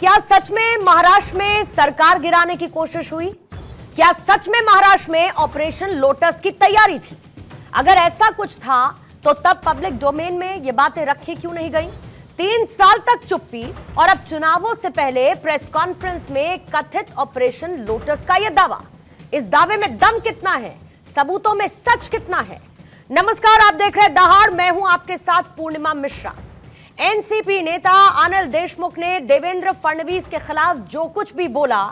क्या सच में महाराष्ट्र में सरकार गिराने की कोशिश हुई? क्या सच में महाराष्ट्र में ऑपरेशन लोटस की तैयारी थी? अगर ऐसा कुछ था तो तब पब्लिक डोमेन में ये बातें रखी क्यों नहीं गई? 3 साल तक चुप्पी और अब चुनावों से पहले प्रेस कॉन्फ्रेंस में कथित ऑपरेशन लोटस का यह दावा। इस दावे में दम कितना है? सबूतों में सच कितना है? नमस्कार, आप देख रहे हैं दहाड़। मैं हूं आपके साथ पूर्णिमा मिश्रा। एनसीपी नेता अनिल देशमुख ने देवेंद्र फडणवीस के खिलाफ जो कुछ भी बोला,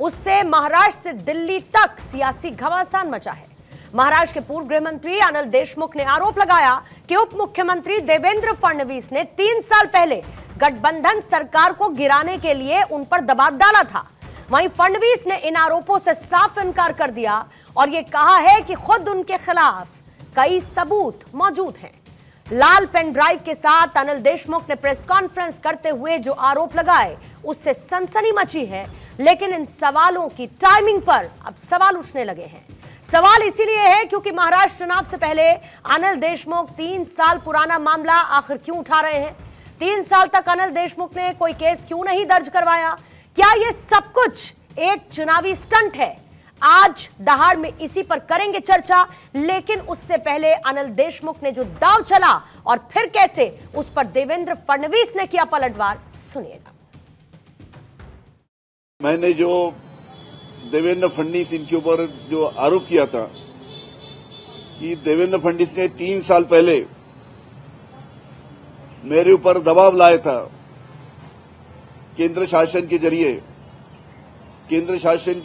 उससे महाराष्ट्र से दिल्ली तक सियासी घमासान मचा है। महाराष्ट्र के पूर्व गृह मंत्री अनिल देशमुख ने आरोप लगाया कि उप मुख्यमंत्री देवेंद्र फडणवीस ने 3 साल पहले गठबंधन सरकार को गिराने के लिए उन पर दबाव डाला था। वहीं फडणवीस ने इन आरोपों से साफ इनकार कर दिया और यह कहा है कि खुद उनके खिलाफ कई सबूत मौजूद हैं। लाल पेन ड्राइव के साथ अनिल देशमुख ने प्रेस कॉन्फ्रेंस करते हुए जो आरोप लगाए, उससे सनसनी मची है। लेकिन इन सवालों की टाइमिंग पर अब सवाल उठने लगे हैं। सवाल इसीलिए है क्योंकि महाराष्ट्र चुनाव से पहले अनिल देशमुख 3 साल पुराना मामला आखिर क्यों उठा रहे हैं? 3 साल तक अनिल देशमुख ने कोई केस क्यों नहीं दर्ज करवाया? क्या यह सब कुछ एक चुनावी स्टंट है? आज दहाड़ में इसी पर करेंगे चर्चा। लेकिन उससे पहले अनिल देशमुख ने जो दांव चला और फिर कैसे उस पर देवेंद्र फडणवीस ने किया पलटवार, सुनिएगा। मैंने जो देवेंद्र फडणवीस इनके ऊपर जो आरोप किया था कि देवेंद्र फडणवीस ने 3 साल पहले मेरे ऊपर दबाव लाया था केंद्र शासन के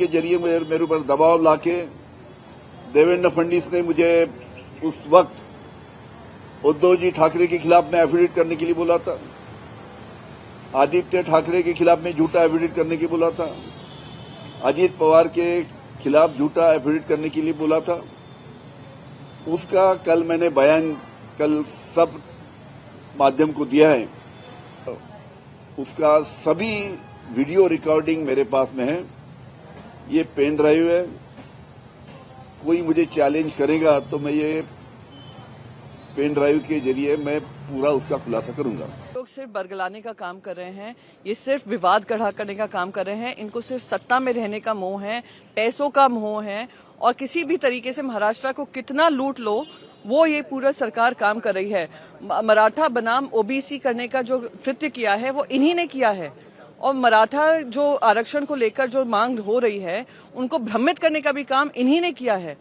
जरिए मेरे ऊपर दबाव लाके देवेंद्र फडणवीस ने मुझे उस वक्त उद्धव जी ठाकरे के खिलाफ में एफिडेविट करने के लिए बोला था, आदित्य ठाकरे के खिलाफ में झूठा एफिडेविट करने के लिए बोला था, अजीत पवार के खिलाफ झूठा एफिडेविट करने के लिए बोला था। उसका कल मैंने बयान सब माध्यम को दिया है। उसका सभी वीडियो रिकॉर्डिंग मेरे पास में है। ये पेन ड्राइव है। कोई मुझे चैलेंज करेगा तो मैं ये पेन ड्राइव के जरिए मैं पूरा उसका खुलासा करूंगा। लोग सिर्फ बरगलाने का काम कर रहे हैं, ये सिर्फ विवाद खड़ा करने का काम कर रहे हैं। इनको सिर्फ सत्ता में रहने का मोह है, पैसों का मोह है और किसी भी तरीके से महाराष्ट्र को कितना लूट लो, वो ये पूरा सरकार काम कर रही है। मराठा बनाम ओबीसी करने का जो कृत्य किया है वो इन्हीं ने किया है और मराठा जो आरक्षण को लेकर जो मांग हो रही है उनको भ्रमित करने का भी काम इन्हीं ने किया है।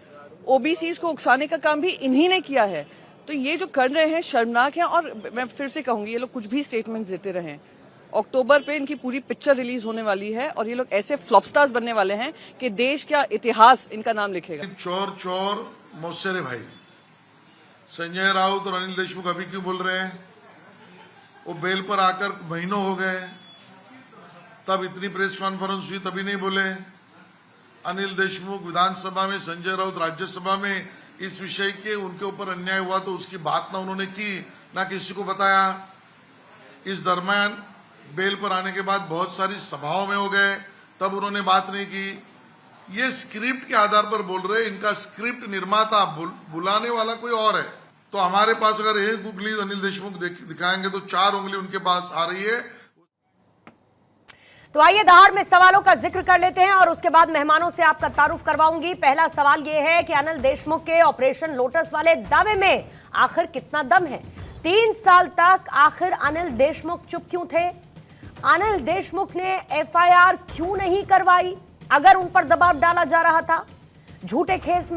ओबीसी को उकसाने का काम भी इन्हीं ने किया है। तो ये जो कर रहे हैं शर्मनाक है। और मैं फिर से कहूंगी, ये लोग कुछ भी स्टेटमेंट देते रहे, अक्टूबर पे इनकी पूरी पिक्चर रिलीज होने वाली है और ये लोग ऐसे फ्लॉप स्टार्स बनने वाले हैं कि देश का इतिहास इनका नाम लिखेगा। चोर चोर मौसेरे भाई संजय राउत और अनिल देशमुख अभी क्यों बोल रहे हैं? वो बेल पर आकर महीनों हो गए, तब इतनी प्रेस कॉन्फ्रेंस हुई तभी नहीं बोले। अनिल देशमुख विधानसभा में, संजय राउत राज्यसभा में इस विषय के उनके ऊपर अन्याय हुआ तो उसकी बात ना उन्होंने की, ना किसी को बताया। इस दरमियान बेल पर आने के बाद बहुत सारी सभाओं में हो गए, तब उन्होंने बात नहीं की। ये स्क्रिप्ट के आधार पर बोल रहे, इनका स्क्रिप्ट निर्माता बुलाने वाला कोई और है। तो हमारे पास अगर एक उंगली अनिल देशमुख दिखाएंगे तो 4 उंगली उनके पास आ रही है। तो आइए दहाड़ में सवालों का जिक्र कर लेते हैं और उसके बाद मेहमानों से आपका तारुफ करवाऊंगी। पहला सवाल यह है कि अनिल देशमुख के ऑपरेशन लोटस वाले दावे में आखिर कितना दम है? 3 साल तक आखिर अनिल देशमुख चुप क्यों थे? अनिल देशमुख ने एफआईआर क्यों नहीं करवाई अगर उन पर दबाव डाला जा रहा था? झूठे केस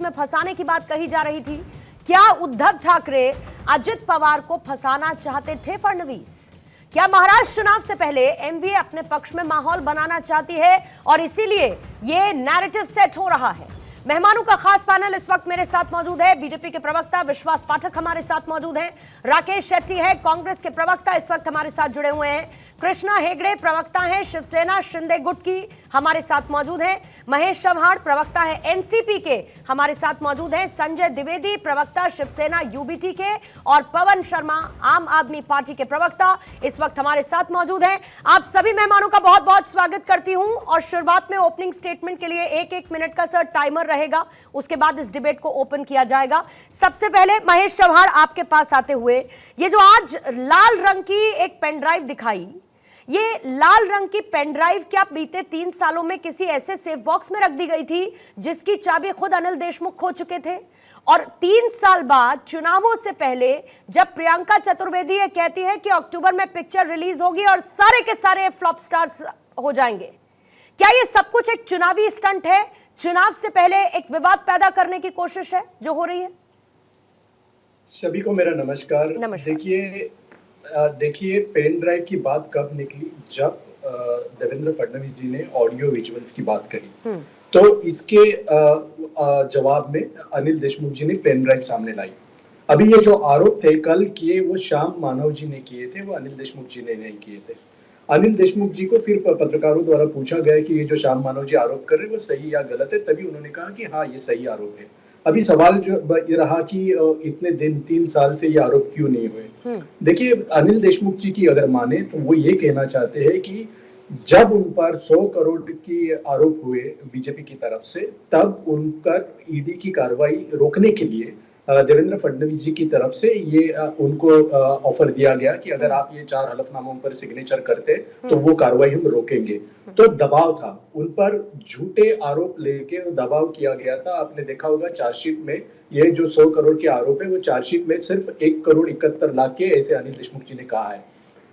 में फंसाने की बात कही जा रही थी। क्या उद्धव ठाकरे अजित पवार को फंसाना चाहते थे फडणवीस? क्या महाराष्ट्र चुनाव से पहले एमवीए अपने पक्ष में माहौल बनाना चाहती है और इसीलिए ये नैरेटिव सेट हो रहा है? मेहमानों का खास पैनल इस वक्त मेरे साथ मौजूद है। बीजेपी के प्रवक्ता विश्वास पाठक हमारे साथ मौजूद हैं। राकेश शेट्टी है, कांग्रेस के प्रवक्ता, इस वक्त हमारे साथ जुड़े हुए हैं। कृष्णा हेगड़े प्रवक्ता हैं शिवसेना शिंदे गुट की, हमारे साथ मौजूद हैं। महेश चव्हाण प्रवक्ता है एनसीपी के, हमारे साथ मौजूद हैं। संजय द्विवेदी प्रवक्ता शिवसेना यूबीटी के और पवन शर्मा आम आदमी पार्टी के प्रवक्ता इस वक्त हमारे साथ मौजूद हैं। आप सभी मेहमानों का बहुत बहुत स्वागत करती हूं और शुरुआत में ओपनिंग स्टेटमेंट के लिए 1-1 मिनट का सर टाइमर रहेगा, उसके बाद इस डिबेट को ओपन किया जाएगा। सबसे पहले महेश चव्हाण आपके पास आते हुए, ये जो आज लाल रंग की एक पेन ड्राइव दिखाई, ये लाल रंग की पेन ड्राइव क्या बीते 3 सालों में किसी ऐसे सेफ बॉक्स में रख दी गई थी जिसकी चाबी खुद अनिल देशमुख खो चुके थे? और 3 साल बाद चुनावों से पहले जब प्रियंका चतुर्वेदी ये कहती है कि अक्टूबर में पिक्चर रिलीज होगी और सारे के सारे फ्लॉप स्टार्स हो जाएंगे, क्या ये सब कुछ एक चुनावी स्टंट है? चुनाव से पहले एक विवाद पैदा करने की कोशिश है जो हो रही है? सभी को मेरा नमस्कार। देखिए पेन ड्राइव की बात कब निकली, जब देवेंद्र फडणवीस जी ने ऑडियो विजुअल्स की बात करी, तो इसके जवाब में अनिल देशमुख जी ने पेन ड्राइव सामने लाई। अभी ये जो आरोप थे कल किए, वो श्याम मानव जी ने किए थे, वो अनिल देशमुख जी ने नहीं किए थे। अनिल देशमुख जी को फिर पत्रकारों द्वारा पूछा गया कि ये जो श्याम मानव जी आरोप कर रहे हैं वो सही या गलत है, तभी उन्होंने कहा कि हाँ ये सही आरोप है। अभी सवाल जो ये रहा कि इतने दिन 3 साल से ये आरोप क्यों नहीं हुए। देखिए अनिल देशमुख जी की अगर माने तो वो ये कहना चाहते हैं कि जब उन पर 100 करोड़ की आरोप हुए बीजेपी की तरफ से, तब उन पर ईडी की कार्रवाई रोकने के लिए देवेंद्र फडणवीस जी की तरफ से ये उनको ऑफर दिया गया कि अगर आप ये 4 हलफनामों पर सिग्नेचर करते तो वो कार्रवाई हम रोकेंगे। तो दबाव था उन पर, झूठे आरोप लेके दबाव किया गया था। आपने देखा होगा चार्जशीट में ये जो 100 करोड़ के आरोप है, वो चार्जशीट में सिर्फ 1 करोड़ 71 लाख के ऐसे अनिल देशमुख जी ने कहा है।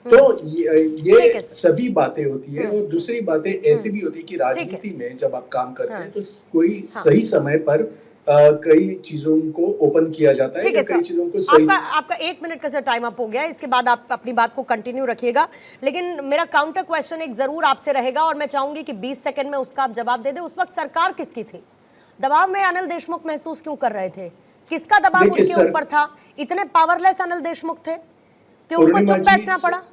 तो ये सभी बातें होती है। और दूसरी बातें ऐसी भी होती है कि राजनीति में जब आप काम करते हैं तो कोई सही समय पर कई चीजों को ओपन किया जाता है, कई चीजों को सही। आपका 1 मिनट का सर टाइम अप हो गया, इसके बाद आप अपनी बात को कंटिन्यू रखिएगा, लेकिन मेरा काउंटर क्वेश्चन एक जरूर आपसे रहेगा और मैं चाहूंगी कि 20 सेकंड में उसका आप जवाब दे दे। उस वक्त सरकार किसकी थी? दबाव में अनिल देशमुख महसूस क्यों कर रहे थे? किसका दबाव उनके ऊपर था? इतने पावरलेस अनिल देशमुख थे कि उनको चुप बैठना पड़ा?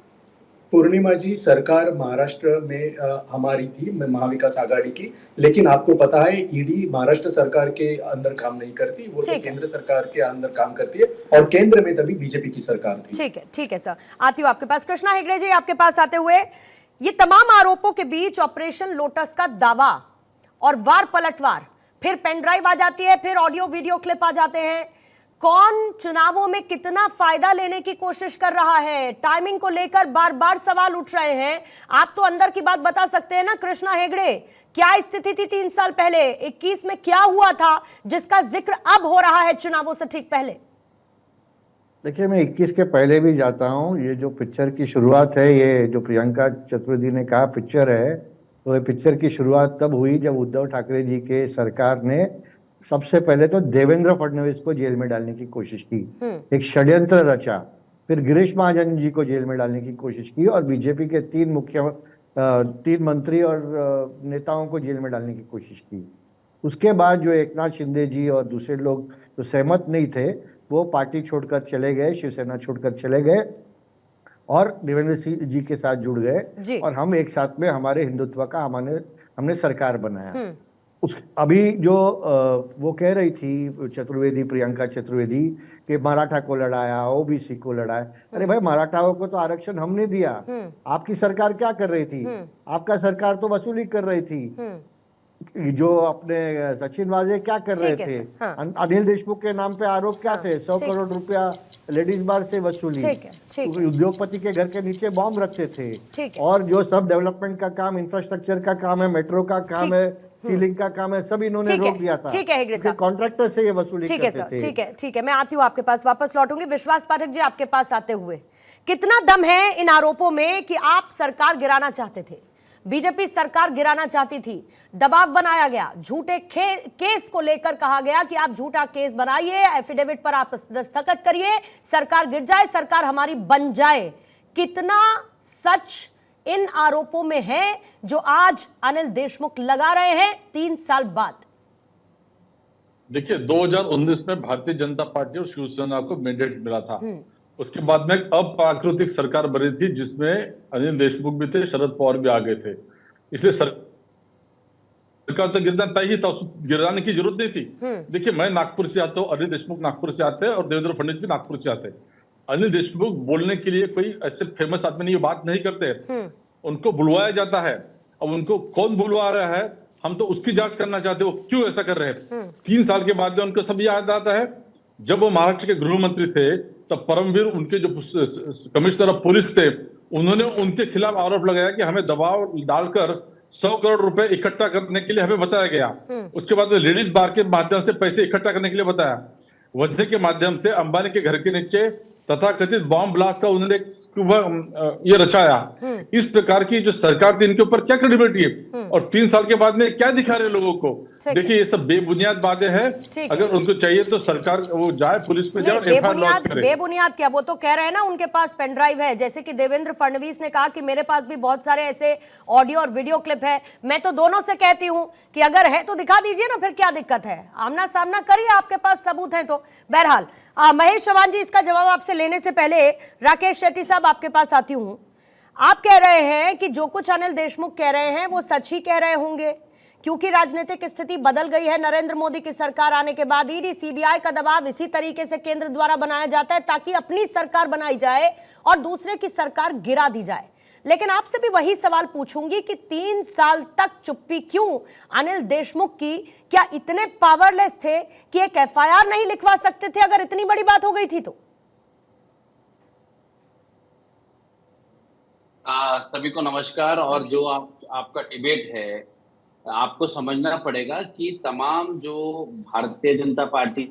पूर्णिमा जी, सरकार महाराष्ट्र में हमारी थी, महाविकास आघाड़ी की, लेकिन आपको पता है ईडी महाराष्ट्र सरकार के अंदर काम नहीं करती, वो तो केंद्र सरकार के अंदर काम करती है, और केंद्र में तभी बीजेपी की सरकार थी। ठीक है सर, आती हूँ आपके पास। कृष्णा हेगड़े जी, आपके पास आते हुए, ये तमाम आरोपों के बीच ऑपरेशन लोटस का दावा और वार पलटवार, फिर पेन ड्राइव आ जाती है, फिर ऑडियो वीडियो क्लिप आ जाते हैं। कौन चुनावों में कितना फायदा लेने की कोशिश कर रहा है? टाइमिंग को लेकर बार बार सवाल उठ रहे हैं। आप तो अंदर की बात बता सकते हैं ना कृष्णा हेगड़े, क्या स्थिति थी 3 साल पहले? 21 में क्या हुआ था जिसका जिक्र अब हो रहा है चुनावों से ठीक पहले? देखिए, मैं 21 के पहले भी जाता हूं। ये जो पिक्चर की शुरुआत है, ये जो प्रियंका चतुर्वेदी ने कहा पिक्चर है, तो ये पिक्चर की शुरुआत तब हुई जब उद्धव ठाकरे जी के सरकार ने सबसे पहले तो देवेंद्र फडणवीस को जेल में डालने की कोशिश की, एक षड्यंत्र रचा, फिर गिरीश महाजन जी को जेल में डालने की कोशिश की और बीजेपी के 3 मंत्री और नेताओं को जेल में डालने की कोशिश की। उसके बाद जो एकनाथ शिंदे जी और दूसरे लोग जो सहमत नहीं थे, वो पार्टी छोड़कर चले गए, शिवसेना छोड़कर चले गए और देवेंद्र सिंह जी के साथ जुड़ गए और हम एक साथ में हमारे हिंदुत्व का हमने सरकार बनाया। अभी जो वो कह रही थी चतुर्वेदी, प्रियंका चतुर्वेदी, कि मराठा को लड़ाया, ओबीसी को लड़ाया। अरे भाई, मराठाओं को तो आरक्षण हमने दिया, आपकी सरकार क्या कर रही थी? आपका सरकार तो वसूली कर रही थी। जो अपने सचिन वाजे क्या कर रहे थे? अनिल देशमुख के नाम पे आरोप क्या थे? 100 करोड़ रुपया लेडीज बार से वसूली, उद्योगपति के घर के नीचे बॉम्ब रखते थे, और जो सब डेवलपमेंट का काम, इंफ्रास्ट्रक्चर का काम है, मेट्रो का काम है, सीलिंग का काम है, सब इन्होंने रोक दिया था। ठीक है हेगड़े साहब, कॉन्ट्रैक्टर से ये वसूली करते थे। ठीक है, मैं आती हूँ आपके पास, वापस लौटूंगी। विश्वास पाठक जी, आपके पास आते हुए, कितना दम है इन आरोपों में कि आप सरकार गिराना चाहते थे? बीजेपी सरकार गिराना चाहती थी, दबाव बनाया गया, झूठे केस को लेकर कहा गया कि आप झूठा केस बनाइए, एफिडेविट पर आप दस्तखत करिए, सरकार गिर जाए, सरकार हमारी बन जाए। कितना सच इन आरोपों में है जो आज अनिल देशमुख लगा रहे हैं 3 साल बाद? देखिए, 2019 में भारतीय जनता पार्टी और शिवसेना को मैंडेट मिला था। उसके बाद में अप्राकृतिक सरकार बनी थी जिसमें अनिल देशमुख भी थे, शरद पवार भी आ गए थे। इसलिए सरकार तो गिरना तय ही था, गिराने की जरूरत नहीं थी। देखिए, मैं नागपुर से आता हूँ, अनिल देशमुख नागपुर से आते हैं और देवेंद्र फडणवीस भी नागपुर से आते हैं। अनिल देशमुख बोलने के लिए कोई ऐसे फेमस आदमी नहीं, बात नहीं करते, उनको बुलवाया जाता है। अब उनको कौन बुलवा रहा है, हम तो उसकी जांच करना चाहते हैं, वो क्यों ऐसा कर रहे हैं। 3 साल के बाद में उनको सब याद आता है, जब वो महाराष्ट्र के गृह मंत्री थे तब परमवीर, उनके जो कमिश्नर ऑफ पुलिस थे, उन्होंने उनके खिलाफ आरोप लगाया कि हमें दबाव डालकर 100 करोड़ रुपए इकट्ठा करने के लिए हमें बताया गया। उसके बाद लेडीज बार के माध्यम से पैसे इकट्ठा करने के लिए बताया। वजह के माध्यम से अंबानी के घर के नीचे तथा कथित बॉम्ब ब्लास्ट का उन्होंने ये रचाया। इस प्रकार की जो सरकार थी, इनके ऊपर क्या क्रेडिबिलिटी है और 3 साल के बाद में क्या दिखा रहे लोगों को? देखिए, ये सब बेबुनियाद बातें हैं। अगर उनको चाहिए तो सरकार वो जाए, पुलिस में जाए, एफआईआर लॉन्च करे। बेबुनियाद क्या, वो तो कह रहे हैं ना उनके पास पेन ड्राइव है। जैसे कि देवेंद्र फडणवीस ने कहा कि मेरे पास भी बहुत सारे ऐसे ऑडियो और वीडियो क्लिप है। मैं तो दोनों से कहती हूं कि अगर है तो दिखा दीजिए ना, फिर क्या दिक्कत है, आमना सामना करिए, आपके पास सबूत है तो। बहरहाल महेश चौहान जी, इसका जवाब आपसे लेने से पहले राकेश शेट्टी साहब आपके पास आती हूं। आप कह रहे हैं कि जो कुछ अनिल देशमुख कह रहे हैं वो सच ही कह रहे होंगे, क्योंकि राजनीतिक स्थिति बदल गई है। नरेंद्र मोदी की सरकार आने के बाद ईडी सीबीआई का दबाव इसी तरीके से केंद्र द्वारा बनाया जाता है ताकि अपनी सरकार बनाई जाए और दूसरे की सरकार गिरा दी जाए। लेकिन आपसे भी वही सवाल पूछूंगी कि 3 साल तक चुप्पी क्यों अनिल देशमुख की? क्या इतने पावरलेस थे कि एक एफआईआर नहीं लिखवा सकते थे अगर इतनी बड़ी बात हो गई थी तो? सभी को नमस्कार। और जो आपका डिबेट है, आपको समझना पड़ेगा कि तमाम जो भारतीय जनता पार्टी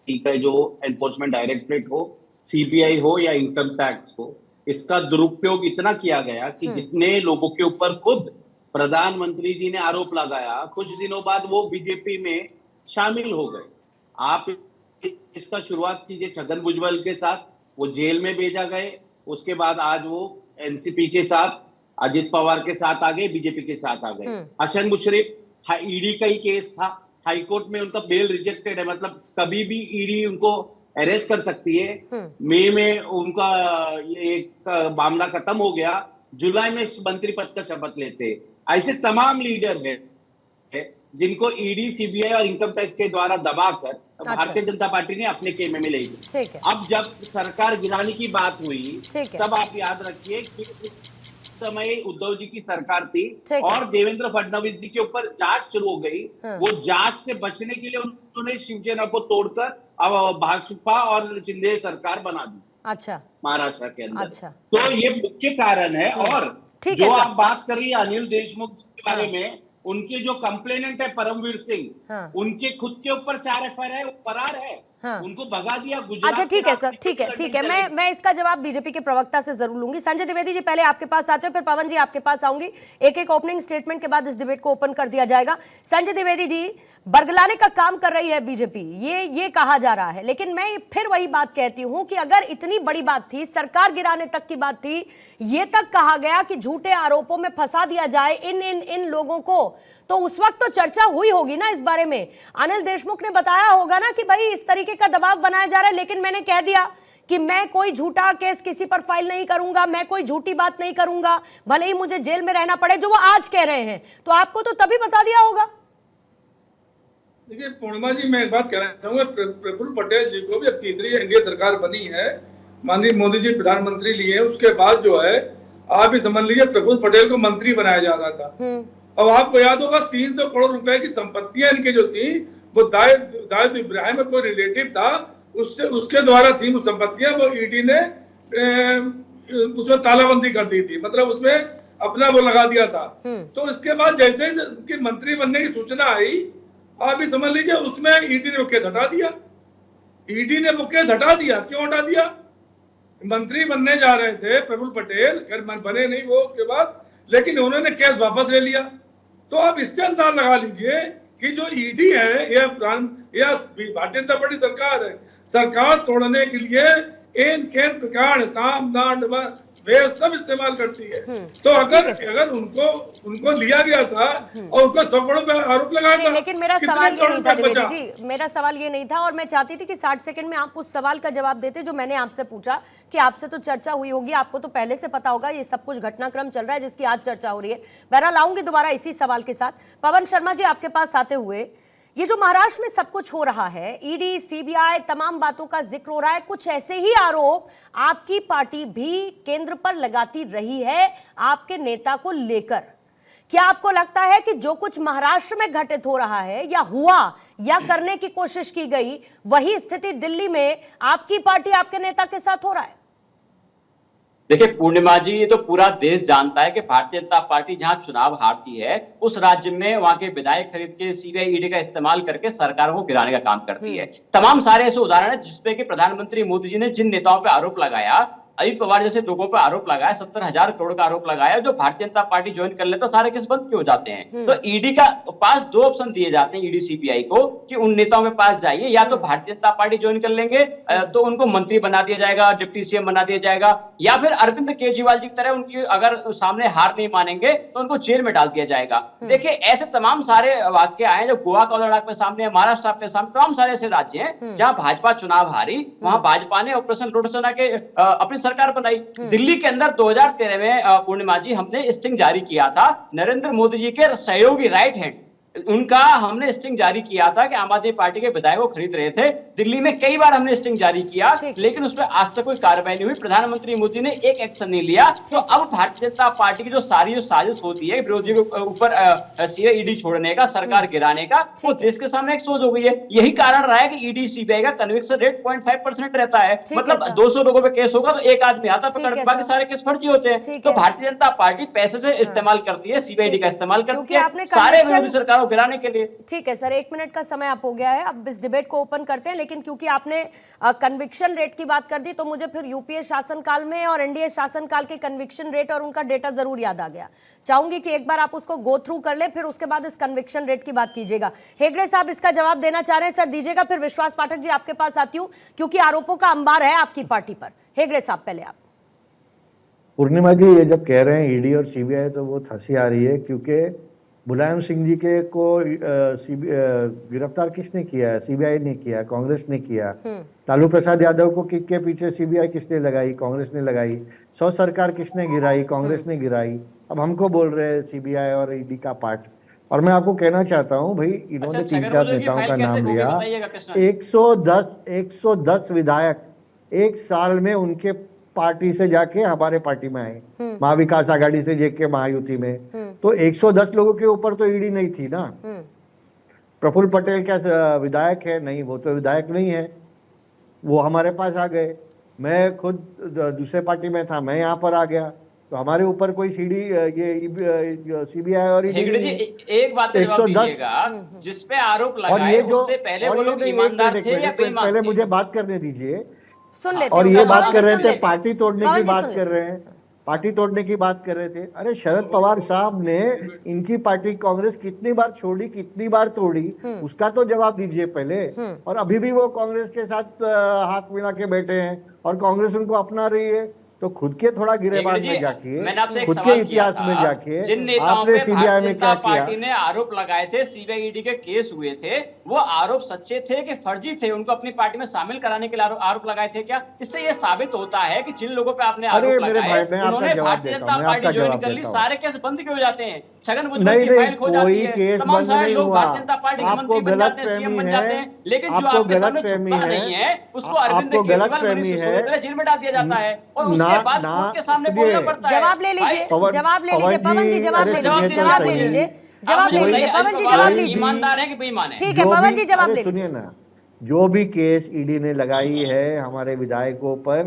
का जो एनफोर्समेंट डायरेक्टरेट हो, सीबीआई हो या इनकम टैक्स हो, इसका दुरुपयोग इतना किया गया कि जितने लोगों के ऊपर खुद प्रधानमंत्री जी ने आरोप लगाया, कुछ दिनों बाद वो बीजेपी में शामिल हो गए। आप इसका शुरुआत कीजिए छगन भुजबल के साथ, वो जेल में भेजा गए। उसके बाद आज वो एनसीपी के साथ, अजित पवार के साथ आ गए, बीजेपी के साथ आ गए। हसन मुशर्रफ, ईडी का ही केस था, हाईकोर्ट में उनका बेल रिजेक्टेड है। मतलब कभी भी ईडी उनको अरेस्ट कर सकती है। मई में उनका एक मामला खत्म हो गया, जुलाई में मंत्री पद का शपथ लेते। ऐसे तमाम लीडर है जिनको ईडी सीबीआई और इनकम टैक्स के द्वारा दबाकर भारतीय जनता पार्टी ने अपने खेमे में ले ली। अब जब सरकार गिराने की बात हुई, तब आप याद रखिए कि समय उद्धव जी की सरकार थी और देवेंद्र फडणवीस जी के ऊपर जांच शुरू हो गई। वो जांच से बचने के लिए उन्होंने शिवसेना को तोड़कर अब भाजपा और शिंदे सरकार बना दी। अच्छा, महाराष्ट्र के अंदर। अच्छा, तो ये मुख्य कारण है। और जो आप बात कर रही है अनिल देशमुख के बारे में, उनके जो कंप्लेनेंट है परमवीर सिंह, उनके खुद के ऊपर 4 एफआईआर है, वो फरार है। उनको भगा दिया गुजरात। अच्छा, ठीक है सर, ठीक है। मैं इसका जवाब बीजेपी के प्रवक्ता से जरूर लूंगी। संजय द्विवेदी जी, पहले आपके पास आते हो, फिर पवन जी आपके पास आऊंगी। एक ओपनिंग स्टेटमेंट के बाद इस डिबेट को ओपन कर दिया जाएगा। संजय द्विवेदी जी, बरगलाने का काम कर रही है बीजेपी, ये कहा जा रहा है, लेकिन मैं फिर वही बात कहती हूं कि अगर इतनी बड़ी बात थी, सरकार गिराने तक की बात थी, ये तक कहा गया कि झूठे आरोपों में फंसा दिया जाए इन लोगों को, तो उस वक्त तो चर्चा हुई होगी ना इस बारे में। अनिल देशमुख ने बताया होगा ना कि भाई इस तरीके का दबाव बनाया जा रहा है, लेकिन मैंने कह दिया कि मैं कोई झूठा केस किसी पर फाइल नहीं करूंगा, मैं कोई झूठी बात नहीं करूंगा, भले ही मुझे जेल में रहना पड़े, जो वो आज कह रहे हैं। तो आपको तो तभी बता दिया होगा। देखिए पूर्णिमा जी, मैं एक बात कहना चाहूंगा, प्रफुल्ल पटेल जी को भी अब तीसरी एनडीए सरकार बनी है, माननीय मोदी जी प्रधानमंत्री लिए, उसके बाद जो है आप ही समझ लीजिए प्रफुल्ल पटेल को मंत्री बनाया जा रहा था। अब आपको याद होगा 300 करोड़ रुपए की संपत्तियां इनकी जो थी, वो दाऊद इब्राहिम में कोई रिलेटिव था, उसके द्वारा थी वो संपत्तियां, वो ईडी ने उसमें तालाबंदी कर दी थी, मतलब उसमें अपना वो लगा दिया था। तो इसके बाद जैसे ही उनकी मंत्री बनने की सूचना आई, आप ही समझ लीजिए उसमें ईडी ने वो केस हटा दिया। ईडी ने वो केस हटा दिया। क्यों हटा दिया? मंत्री बनने जा रहे थे प्रफुल्ल पटेल, बने नहीं वो उसके बाद, लेकिन उन्होंने केस वापस ले लिया। तो आप इससे अंदाज लगा लीजिए कि जो ईडी है या भारतीय जनता पार्टी सरकार है, सरकार तोड़ने के लिए एन केन प्रकार साम दांड वे सब इस्तेमाल करती है। तो अगर उनको लिया गया था और उनको 100 करोड़ पे आरोप लगाया था, लेकिन मेरा सवाल ये नहीं था द्विवेदी जी, मेरा सवाल ये नहीं था, और मैं चाहती थी कि 60 सेकंड में आप उस सवाल का जवाब देते जो मैंने आपसे पूछा कि आपसे तो चर्चा हुई होगी, आपको तो पहले से पता होगा ये सब कुछ घटनाक्रम चल रहा है जिसकी आज चर्चा हो रही है। बहरहाल आऊंगी दोबारा इसी सवाल के साथ। पवन शर्मा जी, आपके पास आते हुए, ये जो महाराष्ट्र में सब कुछ हो रहा है, ईडी सीबीआई तमाम बातों का जिक्र हो रहा है, कुछ ऐसे ही आरोप आपकी पार्टी भी केंद्र पर लगाती रही है आपके नेता को लेकर। क्या आपको लगता है कि जो कुछ महाराष्ट्र में घटित हो रहा है या हुआ या करने की कोशिश की गई, वही स्थिति दिल्ली में आपकी पार्टी आपके नेता के साथ हो रहा है? देखिए पूर्णिमा जी, ये तो पूरा देश जानता है कि भारतीय जनता पार्टी जहां चुनाव हारती है उस राज्य में वहां के विधायक खरीद के सीबीआई ईडी का इस्तेमाल करके सरकारों को गिराने का काम करती है। तमाम सारे ऐसे उदाहरण है जिसपे कि प्रधानमंत्री मोदी जी ने जिन नेताओं पे आरोप लगाया, अजित पवार जैसे लोगों पर आरोप लगाया, 70,000 करोड़ का आरोप लगाया, जो भारतीय जनता पार्टी ज्वाइन कर लेता सारे केस बंद क्यों हो जाते हैं। तो ईडी का पास दो ऑप्शन दिए जाते हैं ईडी सीबीआई को कि उन नेताओं के पास जाइए, या तो भारतीय जनता पार्टी ज्वाइन कर लेंगे तो उनको मंत्री बना दिया जाएगा, डिप्टी सीएम बना दिया जाएगा, या फिर अरविंद केजरीवाल जी की तरह उनकी अगर सामने हार नहीं मानेंगे तो उनको जेल में डाल दिया जाएगा। देखिए ऐसे तमाम सारे वाक्य आए, जो गोवा का उदाहरण आपके सामने है, महाराष्ट्र आपके सामने, तमाम सारे ऐसे राज्य हैं जहां भाजपा चुनाव हारी, वहां भाजपा ने ऑपरेशन लोटस बना के अपनी सरकार बनाई। दिल्ली के अंदर 2013 में पूर्णिमा जी हमने स्टिंग जारी किया था, नरेंद्र मोदी जी के सहयोगी राइट हैंड उनका हमने स्टिंग जारी किया था कि आम आदमी पार्टी के विधायक को खरीद रहे थे। दिल्ली में कई बार हमने स्टिंग जारी किया, लेकिन उस पर आज तक कोई कार्रवाई नहीं हुई, प्रधानमंत्री मोदी ने एक एक्शन नहीं लिया। तो अब भारतीय जनता पार्टी की जो साजिश होती है विरोधी के ऊपर सीए ईडी छोड़ने का, सरकार गिराने का, वो देश के सामने एक सोच हो गई है। यही कारण रहा है कि ईडी सीबीआई का कन्विक्शन रेट 0.5% रहता है। मतलब 200 लोगों पे केस होगा तो एक आदमी आता पकड़, बाकी सारे केस फर्जी होते हैं। तो भारतीय जनता पार्टी पैसे से इस्तेमाल करती है, सीबीआई का इस्तेमाल करती है सारे विरोधी सरकारों गिराने के लिए। ठीक है सर, 1 मिनट का समय आप हो गया है, अब इस डिबेट को ओपन करते हैं, लेकिन क्योंकि आपने कन्विक्शन रेट की बात कर दी तो मुझे फिर यूपीए शासनकाल में और एनडीए शासनकाल के कन्विक्शन रेट और उनका डेटा जरूर याद आ गया। चाहूंगी कि एक बार आप उसको गो थ्रू कर लें, फिर उसके बाद इस कन्विक्शन रेट की बात कीजिएगा। हेगड़े साहब इसका जवाब देना चाह रहे हैं, सर दीजिएगा, फिर विश्वास पाठक जी आपके पास आती हूँ क्योंकि आरोपों का अंबार है आपकी पार्टी पर। हेगड़े साहब पहले आप। पूर्णिमा जी, ये जब कह रहे हैं ईडी और सीबीआई तो बहुत हंसी आ रही है, क्योंकि मुलायम सिंह जी के को गिरफ्तार किसने किया है? सीबीआई ने किया, कांग्रेस ने किया। लालू प्रसाद यादव को किक के पीछे सीबीआई किसने लगाई? कांग्रेस ने लगाई। 100 सरकार किसने गिराई? कांग्रेस ने गिराई। अब हमको बोल रहे हैं सीबीआई और ईडी का पार्ट। और मैं आपको कहना चाहता हूं भाई, इन्होंने 3-4 नेताओं का नाम लिया, 110 विधायक एक साल में उनके पार्टी से जाके हमारे पार्टी में आए, महाविकास आघाड़ी से जेके महायुति में। तो 110 लोगों के ऊपर तो ईडी नहीं थी ना। प्रफुल्ल पटेल क्या विधायक है? नहीं, वो तो विधायक नहीं है, वो हमारे पास आ गए। मैं खुद दूसरे पार्टी में था, मैं यहाँ पर आ गया, तो हमारे ऊपर कोई सीबीआई और ईडी एक बात का जवाब दीजिएगा, जिस पे आरोप लगाए उससे पहले वो लोग ईमानदार थे या बेईमान? पहले मुझे बात करने दीजिए, सुन लेते और ये बात कर रहे थे पार्टी तोड़ने की बात कर रहे हैं, पार्टी तोड़ने की बात कर रहे थे। अरे शरद पवार साहब ने इनकी पार्टी कांग्रेस कितनी बार छोड़ी, कितनी बार तोड़ी, उसका तो जवाब दीजिए पहले। और अभी भी वो कांग्रेस के साथ हाथ मिला के बैठे हैं और कांग्रेस उनको अपना रही है। तो खुद के थोड़ा गिरेबान में जाके, खुद के इतिहास में जाके, जिन नेताओं आपने पे सीबीआई में क्या किया? पार्टी ने आरोप लगाए थे, सीबीआई ईडी के केस हुए थे, वो आरोप सच्चे थे कि फर्जी थे? उनको अपनी पार्टी में शामिल कराने के लिए आरोप लगाए थे क्या? इससे ये साबित होता है कि जिन लोगों पे आपने आरोप लगाए उन्होंने भारतीय जनता पार्टी ज्वाइन कर ली, सारे केस बंद क्यों हो जाते हैं? छगन भुजबल की फाइल खो जाती है, तमाम सारे लोग भारतीय जनता पार्टी के मंत्री बन जाते हैं, सीएम बन जाते हैं, लेकिन जो आपके सामने छुपा नहीं है उसको अरविंद केजरीवाल मनीष सिसोदिया जेल में डाल दिया जाता है और उसके बाद कोर्ट के सामने बोलना पड़ता है। जवाब ले लीजिए, जवाब ले लीजिए पवन जी, जवाब ले लीजिए, जवाब ले लीजिए, जवाब ले लीजिए पवन जी, जवाब लीजिए। ईमानदार है कि बेईमान है? ठीक है पवन जी, जवाब ले लीजिए। सुनिए ना, जो भी केस ईडी ने लगाई है हमारे विधायकों पर,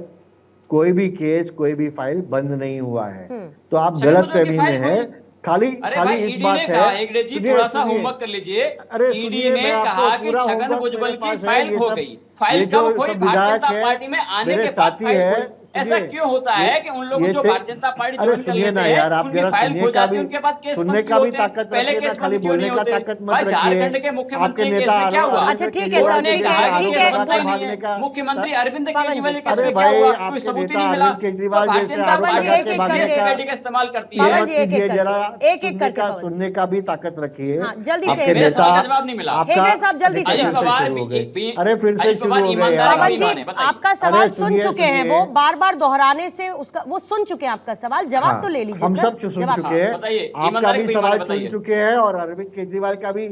कोई भी केस, कोई भी फाइल बंद नहीं हुआ है। तो आप गलत फहमी में है। खाली इस बात है, थोड़ा सा होमवर्क कर लीजिए। ईडी ने कहा कि छगन भुजबल की फाइल खो गई। फाइल कब खोई? भारतीय जनता पार्टी में आने के बाद फाइल खोई। ऐसा क्यों होता है कि उन लोगों जो भारतीय जनता पार्टी ज्वाइन कर लेते हैं उनकी फाइल खो जाती है, उनके बाद केस सुनने का भी ताकत पहले केस खाली बोलने का ताकत मत रखिए। झारखंड के मुख्यमंत्री केस में क्या हुआ? अच्छा ठीक है सर, ठीक है, मुख्यमंत्री अरविंद केजरीवाल के केस में क्या हुआ? कोई सबूत ही नहीं मिला। भारतीय जनता पार्टी का इस्तेमाल करती है। एक एक करके सुनने का भी ताकत रखिए। जल्दी से जवाब नहीं मिला साहब, जल्दी से। अरे फिर से शुरू हो गए। पवन जी आपका सवाल सुन चुके हैं, वो बार बार दोहराने से उसका वो सुन चुके हैं आपका सवाल, जवाब तो ले लीजिए। हम सब सुन चुके हैं, आपका भी सवाल सुन चुके हैं और अरविंद केजरीवाल का भी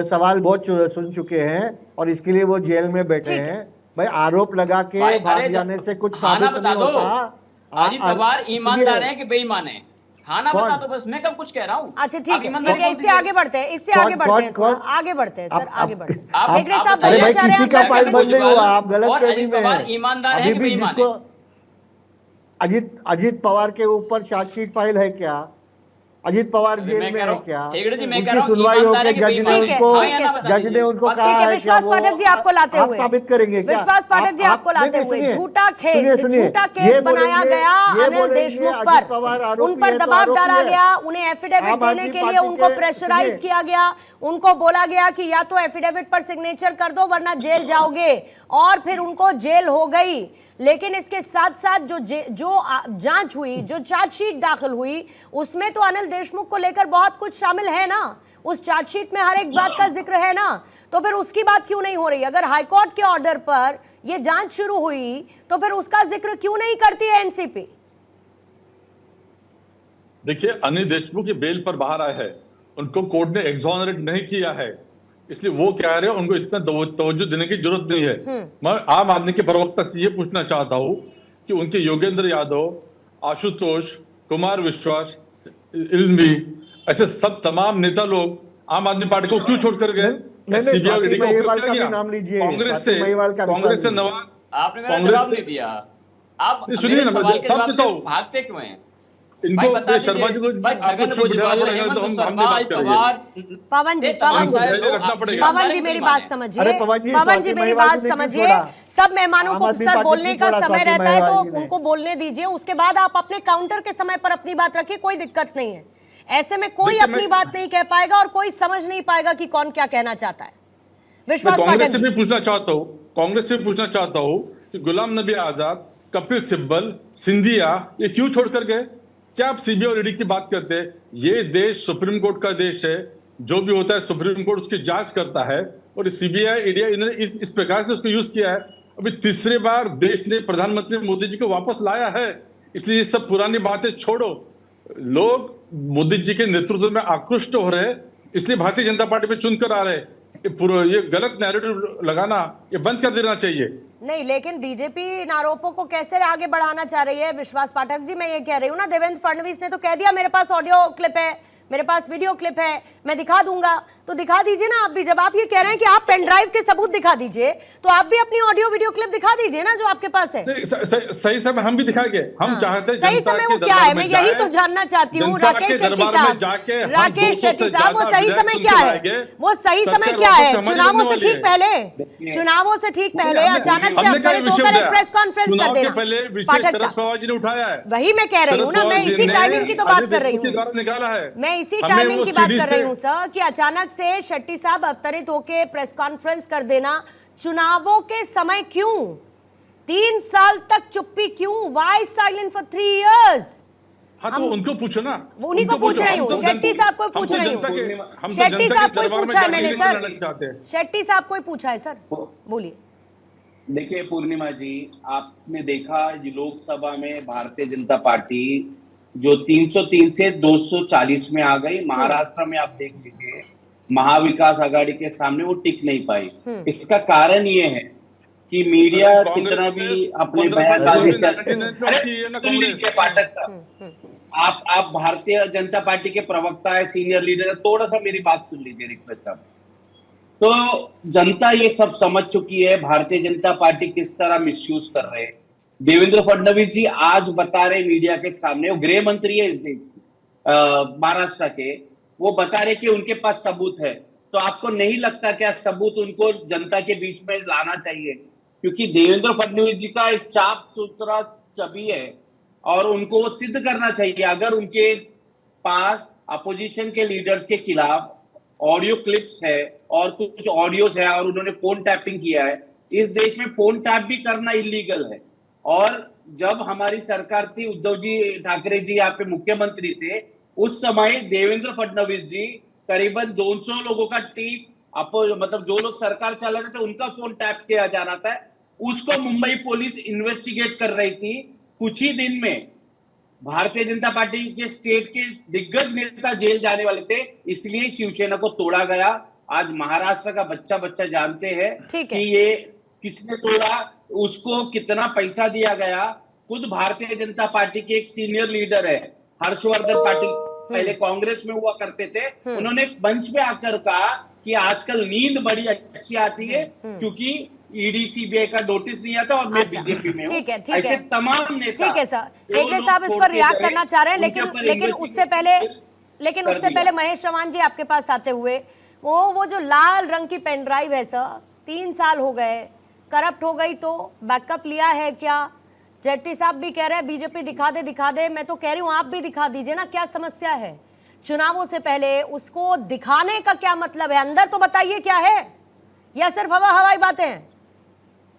सवाल बहुत सुन चुके हैं और इसके लिए वो जेल में बैठे हैं। भाई आरोप लगा के भाग जाने से कुछ साबित नहीं होता। अजित पवार ईमानदार है कि बेईमान है? खाना बता दो बस, मैं कब कुछ कह रहा हूँ। अच्छा ठीक है, इससे आगे बढ़ते हैं, इससे आगे बढ़ते हैं, आगे बढ़ते हैं सर, आगे बढ़ते हैं। हेगड़े साहब बोलना चाह रहे हैं, किसी का फाइल बंद नहीं हुआ, आप गलत फहमी में हैं। ईमानदार है कि बेईमान है? अजीत पवार के ऊपर चार्जशीट फाइल है क्या? अजीत पवार जेल में है क्या? उनकी सुनवाई होकर जज ने उनको कहा है विश्वास पाठक जी आपको लाते हुए साबित करेंगे क्या? विश्वास पाठक जी आपको लाते हुए झूठा केस बनाया गया अनिल देशमुख पर, उन पर दबाव डाला गया, उन्हें एफिडेविट देने के लिए उनको प्रेशराइज किया गया, उनको बोला गया कि या तो एफिडेविट पर सिग्नेचर कर दो वरना जेल जाओगे, और फिर उनको जेल हो गई। लेकिन इसके साथ साथ जो जांच हुई, जो चार्जशीट दाखिल हुई, उसमें तो अनिल देशमुख को लेकर बहुत कुछ शामिल है ना, उस चार्जशीट में हर एक बात का जिक्र है ना, तो फिर उसकी बात क्यों नहीं हो रही? अगर हाईकोर्ट के ऑर्डर पर यह जांच शुरू हुई तो फिर उसका जिक्र क्यों नहीं करती है एनसीपी? देखिए, अनिल देशमुख की बेल पर बाहर आए हैं, उनको कोर्ट ने एक्सोनरेट नहीं किया है, इसलिए वो कह रहे हैं उनको इतना तवज्जो देने की जरूरत नहीं है। मैं आम आदमी के प्रवक्ता से ये पूछना चाहता हूं कि उनके योगेंद्र यादव, आशुतोष, कुमार विश्वास, इल्मी, ऐसे सब तमाम नेता लोग आम आदमी पार्टी को क्यों छोड़कर गए? सीबीआई और ईडी का उपयोग किया गया। कांग्रेस से नवाज, आपने मेरा जवाब नहीं दिया। आप सुनिए ना, सब बताओ, भागते क्यों हैं? इनको शर्मा जी को आपको चुप बिठाना पड़ेगा, तो हम बात करेंगे। पवन जी मेरी बात समझिए, पवन जी मेरी बात समझिए। सब मेहमानों को सर बोलने का समय रहता है तो उनको बोलने दीजिए, उसके बाद आप अपने काउंटर के समय पर अपनी बात रखिए, कोई दिक्कत नहीं है। ऐसे में कोई अपनी बात नहीं कह पाएगा और कोई समझ नहीं पाएगा कि कौन क्या कहना चाहता है। विश्वास कांग्रेस से भी पूछना चाहता हूँ, कांग्रेस से पूछना चाहता हूँ कि गुलाम नबी आजाद, कपिल सिब्बल, सिंधिया, ये क्यों छोड़कर गए? क्या आप सीबीआई और ईडी की बात करते हैं? ये देश सुप्रीम कोर्ट का देश है, जो भी होता है सुप्रीम कोर्ट उसकी जांच करता है, और सीबीआई ईडी इन्होंने इस प्रकार से उसको यूज किया है। अभी तीसरी बार देश ने प्रधानमंत्री मोदी जी को वापस लाया है, इसलिए ये सब पुरानी बातें छोड़ो। लोग मोदी जी के नेतृत्व में आकृष्ट हो रहे, इसलिए भारतीय जनता पार्टी में चुनकर आ रहे। ये गलत नैरेटिव लगाना ये बंद कर देना चाहिए। नहीं, लेकिन बीजेपी इन आरोपों को कैसे आगे बढ़ाना चाह रही है? विश्वास पाठक जी, मैं ये कह रही हूँ ना, देवेंद्र फडणवीस ने तो कह दिया मेरे पास ऑडियो क्लिप है, मेरे पास वीडियो क्लिप है, मैं दिखा दूंगा, तो दिखा दीजिए ना आप भी। जब आप ये कह रहे हैं कि आप पेन ड्राइव के सबूत दिखा दीजिए, तो आप भी अपनी ऑडियो वीडियो क्लिप दिखा दीजिए ना जो आपके पास है। सही समय हम भी दिखाएंगे, हम चाहते हैं सही समय वो क्या है, मैं यही तो जानना चाहती हूँ। राकेश शेट्टी साहब, वो सही समय क्या है? वो सही समय क्या है? चुनावों से ठीक पहले, चुनावों से ठीक पहले अचानक से प्रेस कॉन्फ्रेंस कर देना, पाठक साहब उठाया है, वही मैं कह रही हूँ ना, मैं इसी टाइमिंग की तो बात कर रही हूँ, निकाला है, मैं इसी टाइमिंग की बात कर रही हूँ सर, कि अचानक से शेट्टी साहब अवतरित होके प्रेस कॉन्फ्रेंस कर देना चुनावों के समय। क्यों 3 साल तक चुप्पी क्यों? Why silent for 3 years? हाँ, तो उनको पूछो ना, उन्हीं को पूछ रही हूँ, शेट्टी साहब को पूछ रही हूँ। शेट्टी साहब को पूछा है मैंने सर, शेट्टी साहब को पूछा है सर, बोलिए। देखिए पूर्णिमा जी, आपने देखा लोकसभा में भारतीय जनता पार्टी जो 303 से 240 में आ गई। महाराष्ट्र में आप देख लीजिए, महाविकास आघाड़ी के सामने वो टिक नहीं पाई। इसका कारण ये है कि मीडिया कितना भी अपने बयानबाजी सुन लीजिए पाठक साहब, आप भारतीय जनता पार्टी के प्रवक्ता है, सीनियर लीडर है, थोड़ा सा मेरी बात सुन लीजिए रिक्वेस्ट साहब। तो जनता ये सब समझ चुकी है भारतीय जनता पार्टी किस तरह मिसयूज कर रहे हैं। देवेंद्र फडणवीस जी आज बता रहे मीडिया के सामने, वो गृह मंत्री है इस देश के, महाराष्ट्र के, वो बता रहे कि उनके पास सबूत है। तो आपको नहीं लगता क्या सबूत उनको जनता के बीच में लाना चाहिए? क्योंकि देवेंद्र फडणवीस जी का एक चाप सुथरा छवि है और उनको वो सिद्ध करना चाहिए। अगर उनके पास अपोजिशन के लीडर्स के खिलाफ ऑडियो क्लिप्स है और कुछ ऑडियोज है और उन्होंने फोन टैपिंग किया है, इस देश में फोन टैप भी करना इलीगल है। और जब हमारी सरकार थी, उद्धव जी ठाकरे जी यहाँ पे मुख्यमंत्री थे, उस समय देवेंद्र फडणवीस जी करीबन 200 लोगों का टीम, मतलब जो लोग सरकार चला रहे थे उनका फोन टैप किया जा रहा था, उसको मुंबई पुलिस इन्वेस्टिगेट कर रही थी। कुछ ही दिन में भारतीय जनता पार्टी के स्टेट के दिग्गज नेता जेल जाने वाले थे, इसलिए शिवसेना को तोड़ा गया। आज महाराष्ट्र का बच्चा जानते हैं कि ये किसने तोड़ा, उसको कितना पैसा दिया गया। खुद भारतीय जनता पार्टी के एक सीनियर लीडर है हर्षवर्धन पाटिल, पहले कांग्रेस में हुआ करते थे, उन्होंने एक मंच पे आकर कहा कि आजकल नींद बड़ी अच्छी आती है क्योंकि ईडी सीबीआई का नोटिस नहीं आता और मैं अच्छा, बीजेपी में हूँ। ठीक है, ठीक ऐसे है। तमाम नेता ठीक है सर, जो हेगड़े लोग साहब इस छोड़ पर के रिएक्ट गए, करना चाह रहे हैं, उनके लेकिन ऊपर लेकिन उससे पहले महेश चौहान जी आपके पास आते हुए, वो जो लाल रंग की पेन ड्राइव है सर, 3 साल हो गए, करप्ट हो गई तो बैकअप लिया है क्या? जेटली साहब भी कह रहे हैं बीजेपी दिखा दे, मैं तो कह रही हूँ आप भी दिखा दीजिए ना, क्या समस्या है? चुनावों से पहले उसको दिखाने का क्या मतलब है? अंदर तो बताइए क्या है, या सिर्फ हवाई बातें हैं?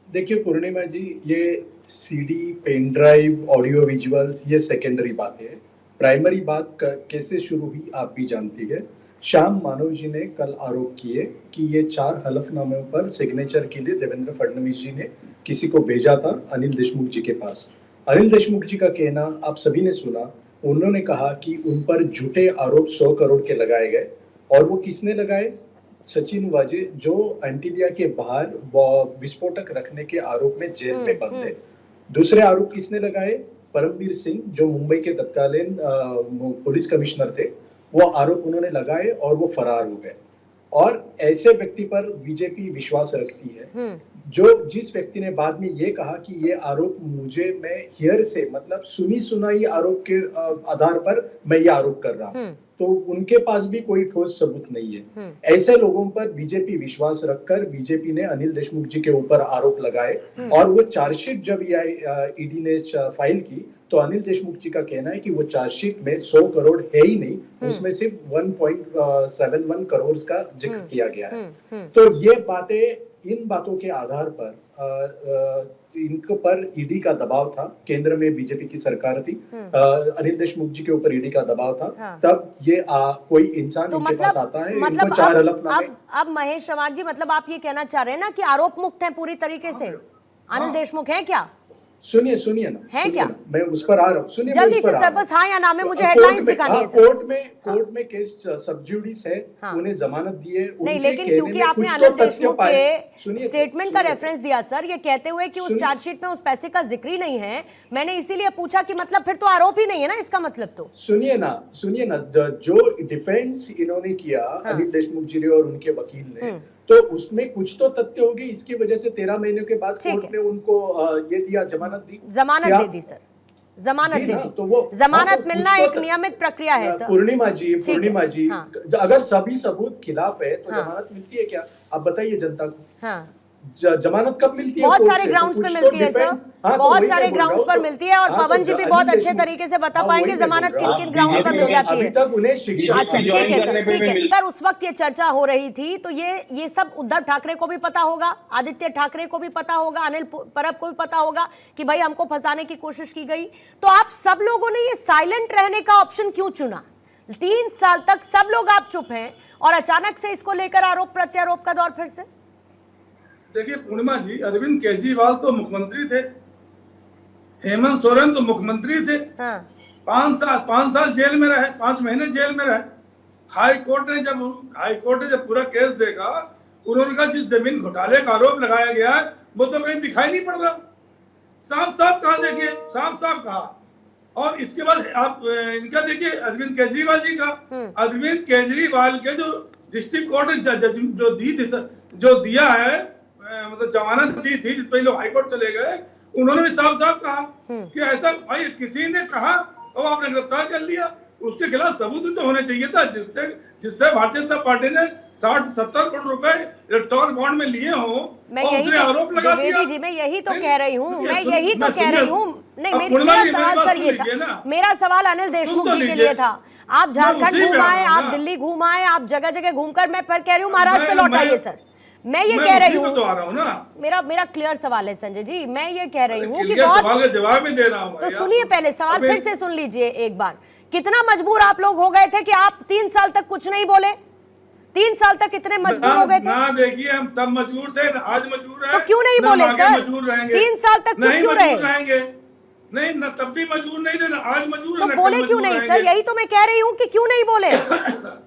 देखिए पूर्णिमा जी, ये CD, pen drive, audio visuals ये सेकेंडरी बातें हैं। प्राइमरी बात कैसे शुरू हुई आप भी जानती है। श्याम मानव जी ने कल आरोप किए कि ये 4 हलफनामों पर सिग्नेचर के लिए देवेंद्र फडणवीस जी ने किसी को भेजा था अनिल देशमुख जी के पास। अनिल देशमुख जी का कहना आप सभी ने सुना, उन्होंने कहा कि उन पर झूठे आरोप 100 करोड़ के लगाए गए, और वो किसने लगाए? सचिन वाजे, जो एंटीलिया के बाहर विस्फोटक रखने के आरोप में जेल में बंद है। दूसरे आरोप किसने लगाए? परमवीर सिंह, जो मुंबई के तत्कालीन पुलिस कमिश्नर थे, वो आरोप उन्होंने लगाए और वो फरार हो गए। और ऐसे व्यक्ति पर बीजेपी विश्वास रखती है, जो जिस व्यक्ति ने बाद में ये कहा कि ये आरोप मैं हियर से, मतलब सुनी सुनाई आरोप के आधार पर मैं ये आरोप कर रहा हूँ, तो उनके पास भी कोई ठोस सबूत नहीं है। ऐसे लोगों पर बीजेपी विश्वास रखकर बीजेपी ने अनिल देशमुख जी के ऊपर आरोप लगाए, और वो चार्जशीट जब ईडी ने फाइल की तो अनिल देशमुख जी का कहना है कि वो चार्जशीट में 100 करोड़ है ही नहीं, उसमें सिर्फ 1.71 करोड़ का जिक्र किया गया है। तो ये बातें, इन बातों के आधार पर इनके पर ईडी का दबाव था। केंद्र में बीजेपी की सरकार थी, अनिल देशमुख जी के ऊपर ईडी का दबाव था। हाँ। तब ये कोई इंसान तो इनके पास आता है, मतलब इनको 4 हलफनामे। अब महेश चौहान जी, मतलब आप ये कहना चाह रहे हैं ना कि आरोप मुक्त हैं पूरी तरीके से? अनिल देशमुख है क्या? सुनिए ना, है क्या? मैं उस पर आ रहा हूँ, सुनिए जल्दी से सर, बस हाँ या ना में मुझे हेडलाइंस दिखानी है सर। कोर्ट में केस सब जुडिस है, उन्हें जमानत दी है। नहीं, लेकिन क्योंकि आपने अनिल देशमुख के स्टेटमेंट का रेफरेंस दिया सर, ये कहते हुए कि उस चार्जशीट में उस पैसे का जिक्र ही नहीं है, मैंने इसीलिए पूछा कि मतलब फिर तो आरोप ही नहीं है ना इसका मतलब? तो सुनिए ना, जो डिफेंस इन्होंने किया अनिल देशमुख जी ने और उनके वकील ने, तो उसमें कुछ तो तथ्य होगी, इसकी वजह से 13 महीने के बाद कोर्ट ने उनको ये दिया, जमानत दे दी सर, जमानत दे दी। तो वो जमानत मिलना एक नियमित प्रक्रिया है सर। पूर्णिमा जी, अगर सभी सबूत खिलाफ है तो जमानत मिलती है क्या? आप बताइए जनता को। जमानत कब मिलती है? बहुत सारे ग्राउंड्स पे मिलती है सर, बहुत सारे ग्राउंड्स पर मिलती है, और पवन जी भी बहुत अच्छे तरीके से बता पाएंगे जमानत किन किन ग्राउंड्स पर मिल जाती है। अच्छा, ठीक है सर। अगर उस वक्त ये चर्चा हो रही थी तो ये सब उद्धव ठाकरे को भी पता होगा, आदित्य ठाकरे को भी पता होगा, अनिल परब को भी पता होगा कि भाई हमको फंसाने की कोशिश की गई। तो आप सब लोगों ने ये साइलेंट रहने का ऑप्शन क्यों चुना? 3 साल तक सब लोग आप चुप हैं, और अचानक से इसको लेकर आरोप प्रत्यारोप का दौर फिर से। देखिए पूर्णिमा जी, अरविंद केजरीवाल तो मुख्यमंत्री थे, हेमंत सोरेन तो मुख्यमंत्री थे। हाँ। 5 साल जेल में रहे, 5 महीने जेल में रहे। हाई कोर्ट ने जब पूरा केस देखा, उन्होंने कहा जिस जमीन घोटाले का आरोप लगाया गया है वो तो कहीं दिखाई नहीं पड़ रहा। साफ कहा, देखिए साफ कहा। और इसके बाद आप इनका देखिए अरविंद केजरीवाल जी का, अरविंद केजरीवाल के जो डिस्ट्रिक्ट कोर्ट ने जो दिया है, मतलब जमानत दी थी, जिस पर लोग हाईकोर्ट चले गए, उन्होंने भी साफ कहा कि ऐसा भाई किसी ने कहा और आपने गिरफ्तार कर लिया, उसके खिलाफ सबूत भी तो होने चाहिए था, जिससे भारतीय जनता पार्टी ने 60 से 70 करोड़ रुपए इलेक्टोरल बॉन्ड में लिए हो। मैं यही तो, आरोप लगा दिया जी, मैं यही तो कह रही हूँ, नहीं, मेरा सवाल सर ये था, मेरा सवाल अनिल देशमुख जी के लिए था। आप झारखंड घूम आए, आप दिल्ली घूम आए, आप जगह जगह घूमकर, मैं फिर कह रही हूँ महाराष्ट्र पे लौट आइए सर। मैं ये कह रही हूँ, मेरा क्लियर सवाल है संजय जी, मैं ये कह रही हूँ कि बहुत जवाब भी दे रहा हूँ। तो सुनिए, पहले सवाल फिर से सुन लीजिए एक बार। कितना मजबूर आप लोग हो गए थे कि आप 3 साल तक कुछ नहीं बोले? 3 साल तक कितने मजबूर हो गए थे? ना देखिए, हम तब मजबूर थे, आज मजबूर हैं। तो क्यों नहीं बोले सर? 3 साल तक चुप क्यों रहे? नहीं ना, तब भी मजबूर नहीं थे ना, आज मजबूर तो बोले क्यों नहीं सर? यही तो मैं कह रही हूँ कि क्यों नहीं बोले।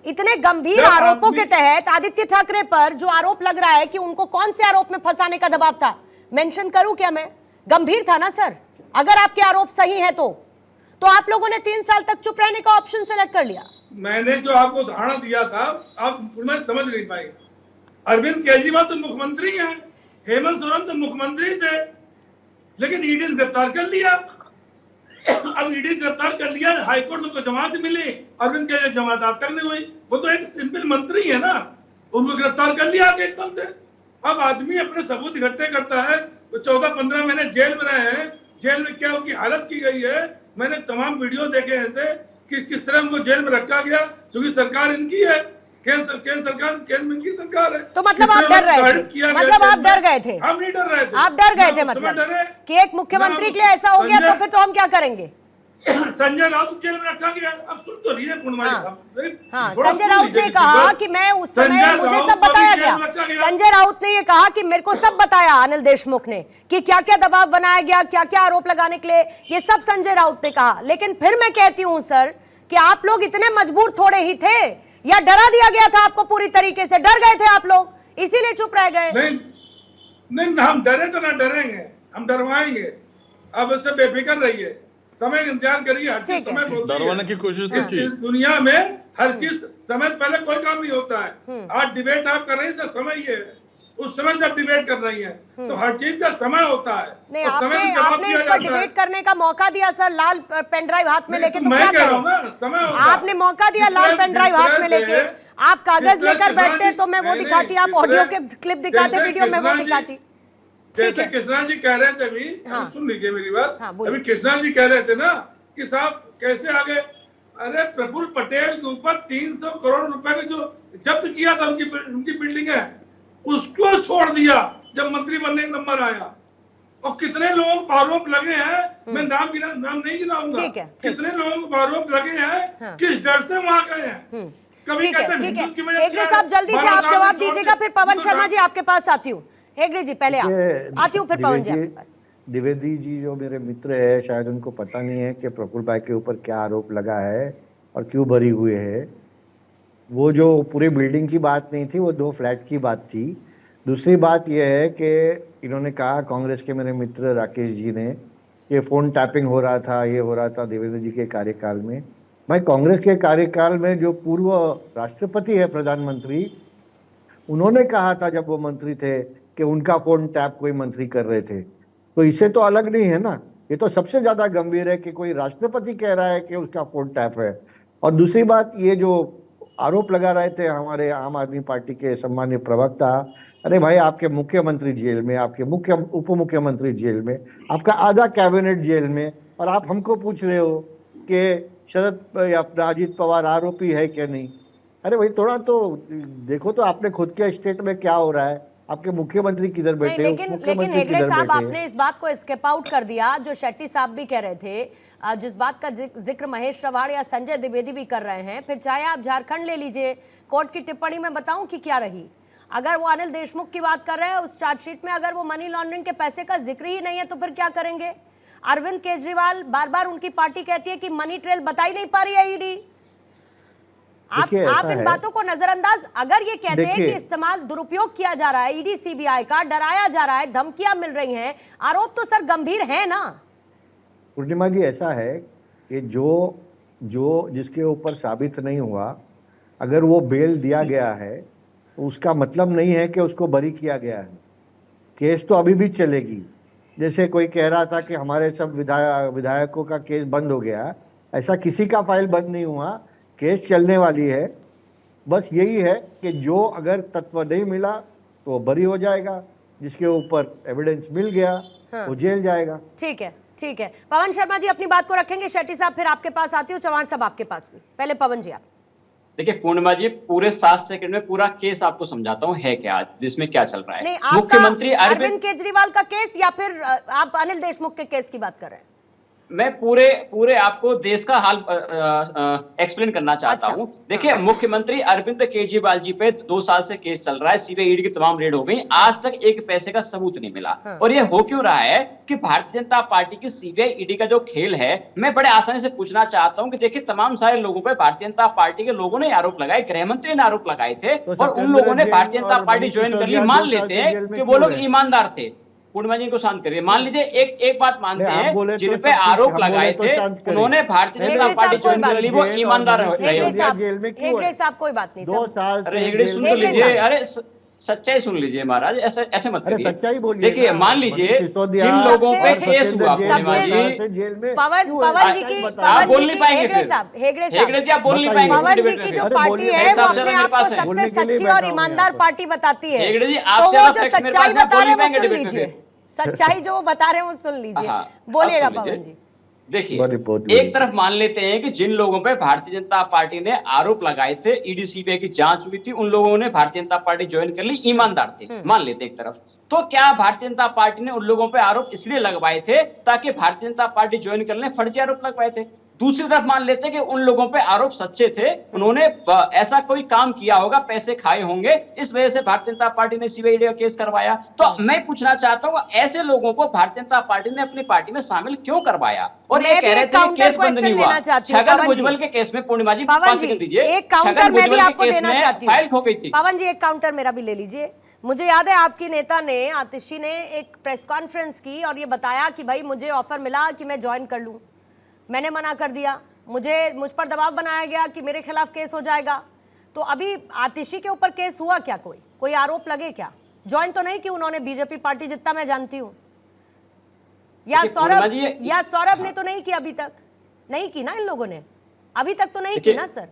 इतने गंभीर आरोपों के तहत आदित्य ठाकरे पर जो आरोप लग रहा है कि उनको कौन से आरोप में फंसाने का दबाव था, मेंशन करूं क्या मैं? गंभीर था ना सर? अगर आपके आरोप सही है तो आप लोगों ने 3 साल तक चुप रहने का ऑप्शन सेलेक्ट कर लिया। मैंने जो आपको उदाहरण दिया था, आप समझ नहीं पाए। अरविंद केजरीवाल तो मुख्यमंत्री हैं, हेमंत सोरेन तो मुख्यमंत्री थे, लेकिन ईडी ने गिरफ्तार कर लिया। अब ईडी ने गिरफ्तार कर लिया, हाईकोर्ट में उनको जमानत मिली, अरविंद के जमानत करनी हुई। वो तो एक सिंपल मंत्री है ना, उनको गिरफ्तार कर लिया आगे एकदम से। अब आदमी अपने सबूत इकट्ठे करता है, तो 14-15 महीने जेल में रहे हैं। जेल में क्या उनकी हालत की गई है, मैंने तमाम वीडियो देखे ऐसे कि किस तरह उनको जेल में रखा गया, क्योंकि सरकार इनकी है, केंद्र सरकार, केंद्र में इनकी सरकार है। तो मतलब आप डर रहे थे, मतलब आप डर गए थे? हम नहीं डर रहे थे, आप डर गए थे मतलब कि एक मुख्यमंत्री के लिए ऐसा हो गया तो फिर तो हम क्या करेंगे? संजय राउत जेल में रखा गया। अब सुन तो रही है पूर्णिमा जी। हाँ, संजय राउत ने कहा कि मैं उस समय मुझे सब बताया गया। संजय राउत ने ये कहा कि मेरे को सब बताया अनिल देशमुख ने कि क्या क्या दबाव बनाया गया, क्या क्या आरोप लगाने के लिए, ये सब संजय राउत ने कहा। लेकिन फिर मैं कहती हूँ सर कि आप लोग इतने मजबूर थोड़े ही थे, या डरा दिया गया था आपको पूरी तरीके से? डर गए थे आप लोग, इसीलिए चुप रह गए? नहीं, हम डरे तो ना डरेंगे, हम डरवाएंगे। अब इससे बेफिक्र रहिए, समय का इंतजार करिए। हर चीज समय बोलती है, डरवाने की कोशिश तो की। इस दुनिया में हर चीज समय से पहले कोई काम नहीं होता है। आज डिबेट आप कर रही है, समय ये है, उस समय से आप डिबेट कर रही हैं, तो हर चीज का समय होता है। नहीं, आपने इस पर डिबेट करने का मौका दिया सर, लाल पेन ड्राइव हाथ में लेके, तो क्या करें? समय आपने मौका दिया लाल पेन ड्राइव हाथ में लेके, आप कागज लेकर बैठते तो मैं वो दिखाती, आप ऑडियो के क्लिप दिखाते, वीडियो में वो दिखाती। जैसे कृष्णा जी कह रहे थे अभी, सुन लीजिए मेरी बात। अभी कृष्णा जी कह रहे थे ना कि साहब कैसे आगे, अरे प्रफुल्ल पटेल के ऊपर 300 करोड़ रुपए का जो जब्त किया था उनकी बिल्डिंग है, उसको छोड़ दिया जब मंत्री बनने का नंबर आया। और कितने लोगों को आरोप लगे हैं, मैं नाम नहीं गिनाऊंगा, कितने लोगों को आरोप लगे हैं, किस डर से वहां गए हैं। कभी कहते हैं विद्युत की वजह से। हेगड़े साहब जल्दी से आप जवाब दीजिएगा, फिर पवन शर्मा जी आपके पास आती हूँ। हेगड़े जी पहले आप, आती हूँ फिर पवन जी आपके पास। द्विवेदी जी जो मेरे मित्र है, शायद उनको पता नहीं है कि प्रफुल्ल भाई के ऊपर क्या आरोप लगा है और क्यों भरी हुए है। वो जो पूरी बिल्डिंग की बात नहीं थी, वो 2 फ्लैट की बात थी। दूसरी बात यह है कि इन्होंने कहा, कांग्रेस के मेरे मित्र राकेश जी ने, ये फ़ोन टैपिंग हो रहा था, ये हो रहा था देवेंद्र जी के कार्यकाल में। भाई कांग्रेस के कार्यकाल में जो पूर्व राष्ट्रपति है, प्रधानमंत्री, उन्होंने कहा था जब वो मंत्री थे कि उनका फ़ोन टैप कोई मंत्री कर रहे थे। तो इससे तो अलग नहीं है ना, ये तो सबसे ज़्यादा गंभीर है कि कोई राष्ट्रपति कह रहा है कि उसका फ़ोन टैप है। और दूसरी बात, ये जो आरोप लगा रहे थे हमारे आम आदमी पार्टी के सम्मानीय प्रवक्ता, अरे भाई आपके मुख्यमंत्री जेल में, आपके उप मुख्यमंत्री जेल में, आपका आधा कैबिनेट जेल में, और आप हमको पूछ रहे हो कि शरद अपना अजीत पवार आरोपी है क्या नहीं? अरे भाई थोड़ा तो देखो तो आपने खुद के स्टेट में क्या हो रहा है, आपके मुख्यमंत्री किधर बैठे, लेकिन हेगड़े साहब आपने इस बात को स्किप आउट कर दिया जो शेट्टी साहब भी कह रहे थे, जिस बात का जिक्र महेश श्रवाड़ या संजय द्विवेदी भी कर रहे हैं। फिर चाहे आप झारखंड ले लीजिए, कोर्ट की टिप्पणी में बताऊं कि क्या रही। अगर वो अनिल देशमुख की बात कर रहे हैं, उस चार्जशीट में अगर वो मनी लॉन्ड्रिंग के पैसे का जिक्र ही नहीं है तो फिर क्या करेंगे? अरविंद केजरीवाल बार बार उनकी पार्टी कहती है कि मनी ट्रेल बता ही नहीं पा रही है ईडी। आप इन बातों को नजरअंदाज, अगर ये कहते हैं कि इस्तेमाल दुरुपयोग किया जा रहा है ईडी सीबीआई का, डराया जा रहा है, धमकियां मिल रही हैं, आरोप तो सर गंभीर है ना। पूर्णिमा जी ऐसा है कि जो जिसके ऊपर साबित नहीं हुआ, अगर वो बेल दिया गया है तो उसका मतलब नहीं है कि उसको बरी किया गया है। केस तो अभी भी चलेगी। जैसे कोई कह रहा था कि हमारे सब विधायकों का केस बंद हो गया, ऐसा किसी का फाइल बंद नहीं हुआ, केस चलने वाली है। बस यही है कि जो अगर तत्व नहीं मिला तो वो बरी हो जाएगा, जिसके ऊपर एविडेंस मिल गया वो जेल जाएगा। ठीक है, ठीक है। पवन शर्मा जी अपनी बात को रखेंगे, शेट्टी साहब फिर आपके पास आती हूँ, चौहान साहब आपके पास भी। पहले पवन जी आप। देखिए पूर्णिमा जी, पूरे 7 सेकंड में पूरा केस आपको समझाता हूँ है क्या, जिसमें क्या चल रहा है। मुख्यमंत्री अरविंद केजरीवाल का केस या फिर आप अनिल देशमुख के केस की बात कर रहे हैं? मैं पूरे आपको देश का हाल एक्सप्लेन करना चाहता हूं। देखिए मुख्यमंत्री अरविंद केजरीवाल जी पे 2 साल से केस चल रहा है, सीबीआई ईडी की तमाम रेड हो गई, आज तक एक पैसे का सबूत नहीं मिला। और ये हो क्यों रहा है कि भारतीय जनता पार्टी की सीबीआई ईडी का जो खेल है, मैं बड़े आसानी से पूछना चाहता हूं कि देखिए तमाम सारे लोगों पर भारतीय जनता पार्टी के लोगों ने आरोप लगाए, गृह मंत्री ने आरोप लगाए थे, और उन लोगों ने भारतीय जनता पार्टी ज्वाइन कर ली। मान लेते हैं कि वो लोग ईमानदार थे। पूर्णिमा जी को शांत करिए। मान लीजिए एक बात मानते हैं, जिन पे आरोप लगाए थे उन्होंने भारतीय जनता पार्टी ज्वाइन कर ली, वो ईमानदार रहे। हेगड़े साहब कोई बात नहीं। 2 साल अरे हेगड़े सुन तो लीजिए। अरे सच्चाई सुन लीजिए महाराज, ऐसे मत अरे करिए। सच्चाई बोलिए देखिए, ना। मान लीजिए मनीष सिसोदिया जिन लोगों पे और केस सत्येंद्र हुआ, जैन पूर्णिमा जी, जेल में पवन क्यों जी है? की बताइए। आप बोल नहीं पाएंगे हेगड़े फिर। साहब हेगड़े जी आप बोल नहीं बताइए। पाएंगे। पवन जी डिबेट की में जो फिर। अरे पार्टी बोलिए, है मेरे वो हिसाब से अपने मेरे आप को पास है। सबसे बोलने के लिए सच्ची बैठा और हूं ईमानदार यहाँ पर। पार्टी बताती है। हेगड़े जी, तो आपसे वो ज्यादा जो फैक्ट्स मेरे सच्चाई पास है, बता बोल रहे नहीं हैं वो पाएंगे सुन डिबेट में लीजिए, फिर। सच्चाई जो वो बता रहे हैं वो सुन लीजिए। हाँ, बोलिएगा अब सुन लीजिए। पवन जी। देखिए, रिपोर्ट एक तरफ मान लेते हैं कि जिन लोगों पे भारतीय जनता पार्टी ने आरोप लगाए थे, ईडी सीबीआई की जांच हुई थी, उन लोगों ने भारतीय जनता पार्टी ज्वाइन कर ली, ईमानदार थे, मान लेते एक तरफ। तो क्या भारतीय जनता पार्टी ने उन लोगों पे आरोप इसलिए लगवाए थे ताकि भारतीय जनता पार्टी ज्वाइन कर ले, फर्जी आरोप लगवाए थे? दूसरी तरफ मान लेते हैं कि उन लोगों पे आरोप सच्चे थे, उन्होंने ऐसा कोई काम किया होगा, पैसे खाए होंगे, इस वजह से भारतीय जनता पार्टी ने सीबीआई का केस करवाया। तो मैं पूछना चाहता हूं, ऐसे लोगों को भारतीय जनता पार्टी ने अपनी पार्टी में शामिल क्यों करवाया? और मैं ये भी कह रहे एक थे कि काउंटर केस बंद क्वेश्चन नहीं हुआ। लेना चाहती हूँ, छगन पवन जी। भुजबल के केस में, पूर्णिमा जी पवन 5 जी, सेकंड दीजिए, एक काउंटर छगन मैं भी भुजबल के आपको केस देना में चाहती हूँ। फाइल खो गई थी। पवन जी, एक काउंटर मेरा भी ले लीजिए। मुझे याद है आपकी नेता ने, आतिशी ने एक प्रेस कॉन्फ्रेंस की और ये बताया कि भाई मुझे ऑफर मिला कि मैं ज्वाइन कर लूं, मैंने मना कर दिया, मुझ पर दबाव बनाया गया कि मेरे खिलाफ केस हो जाएगा। तो अभी आतिशी के ऊपर केस हुआ क्या? कोई आरोप लगे क्या? ज्वाइन तो नहीं कि उन्होंने बीजेपी पार्टी, जितना मैं जानती हूँ। या सौरभ ने तो नहीं की, अभी तक नहीं की ना इन लोगों ने, अभी तक तो नहीं की ना सर।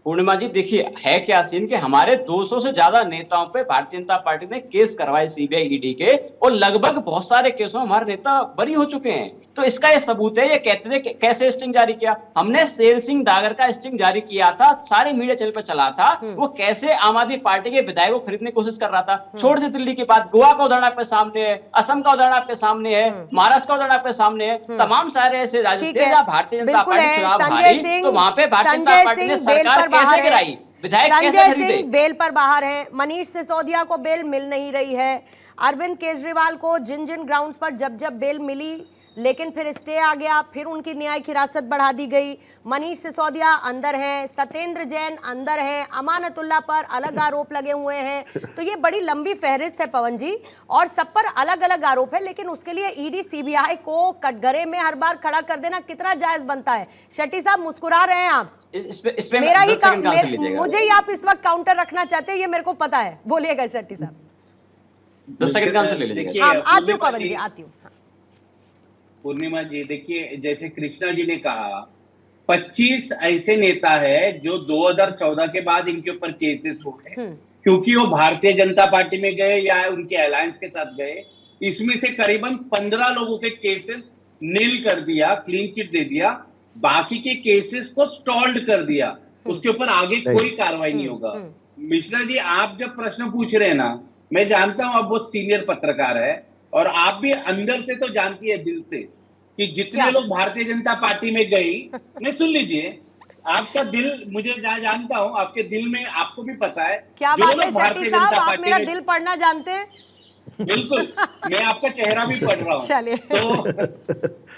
पूर्णिमा जी देखिए, है क्या सीन कि हमारे 200 से ज्यादा नेताओं पे भारतीय जनता पार्टी ने केस करवाए सीबीआई ईडी के, और लगभग बहुत सारे केसों में हमारे नेता बरी हो चुके हैं। तो इसका ये सबूत है। ये कहते थे कि कैसे स्टिंग जारी किया हमने, शेर सिंह डागर का स्टिंग जारी किया था, सारे मीडिया चैनल पर चला था। वो कैसे आम आदमी पार्टी के विधायक को खरीदने की कोशिश कर रहा था। छोड़ दे दिल्ली की बात, गोवा का उदाहरण आपके सामने है, असम का उदाहरण आपके सामने है, महाराष्ट्र का उदाहरण आपके सामने है, तमाम सारे ऐसे राज्य थे जहां भारतीय जनता पार्टी चुनाव हारी, तो वहां पे भारतीय जनता पार्टी ने सरकार कैसे गिराई, विधायक कैसे संजय खरीदे? सिंह बेल पर बाहर हैं, मनीष सिसोदिया को बेल मिल नहीं रही है, अरविंद केजरीवाल को जिन ग्राउंड्स पर जब बेल मिली लेकिन फिर स्टे आ गया, फिर उनकी न्यायिक हिरासत बढ़ा दी गई। मनीष सिसोदिया अंदर हैं, सत्येंद्र जैन अंदर हैं, अमानतुल्लाह पर अलग आरोप लगे हुए हैं। तो ये बड़ी लंबी फहरिस्त है पवन जी, और सब पर अलग अलग आरोप है। लेकिन उसके लिए ईडी सीबीआई को कटघरे में हर बार खड़ा कर देना कितना जायज बनता है? शेट्टी साहब मुस्कुरा रहे हैं आप, मेरा ही मुझे ही आप इस वक्त काउंटर रखना चाहते हैं, ये मेरे को पता है। बोलिएगा शेट्टी साहब। 10 सेकंड का आंसर ले लीजिएगा। हाँ, आती हूँ पवन जी, आती हूँ। पूर्णिमा जी देखिए, जैसे कृष्णा जी ने कहा, 25 ऐसे नेता है जो 2014 के बाद इनके ऊपर केसेस हुए क्योंकि वो भारतीय जनता पार्टी में गए या उनके अलायंस के साथ गए। इसमें से करीबन 15 लोगों के केसेस नील कर दिया, क्लीन चिट दे दिया, बाकी के केसेस को स्टॉल्ड कर दिया, उसके ऊपर आगे कोई कार्रवाई नहीं होगा। मिश्रा जी, आप जब प्रश्न पूछ रहे हैं ना, मैं जानता हूं आप बहुत सीनियर पत्रकार है और आप भी अंदर से तो जानती है, दिल से, कि जितने लोग भारतीय जनता पार्टी में गई, नहीं सुन लीजिए, आपका दिल, मुझे जानता हूं आपके दिल में, आपको भी पता है क्या बात है शेट्टी साहब, आप मेरा दिल पढ़ना जानते हैं। बिल्कुल, मैं आपका चेहरा भी पढ़ रहा हूँ। चलिए, तो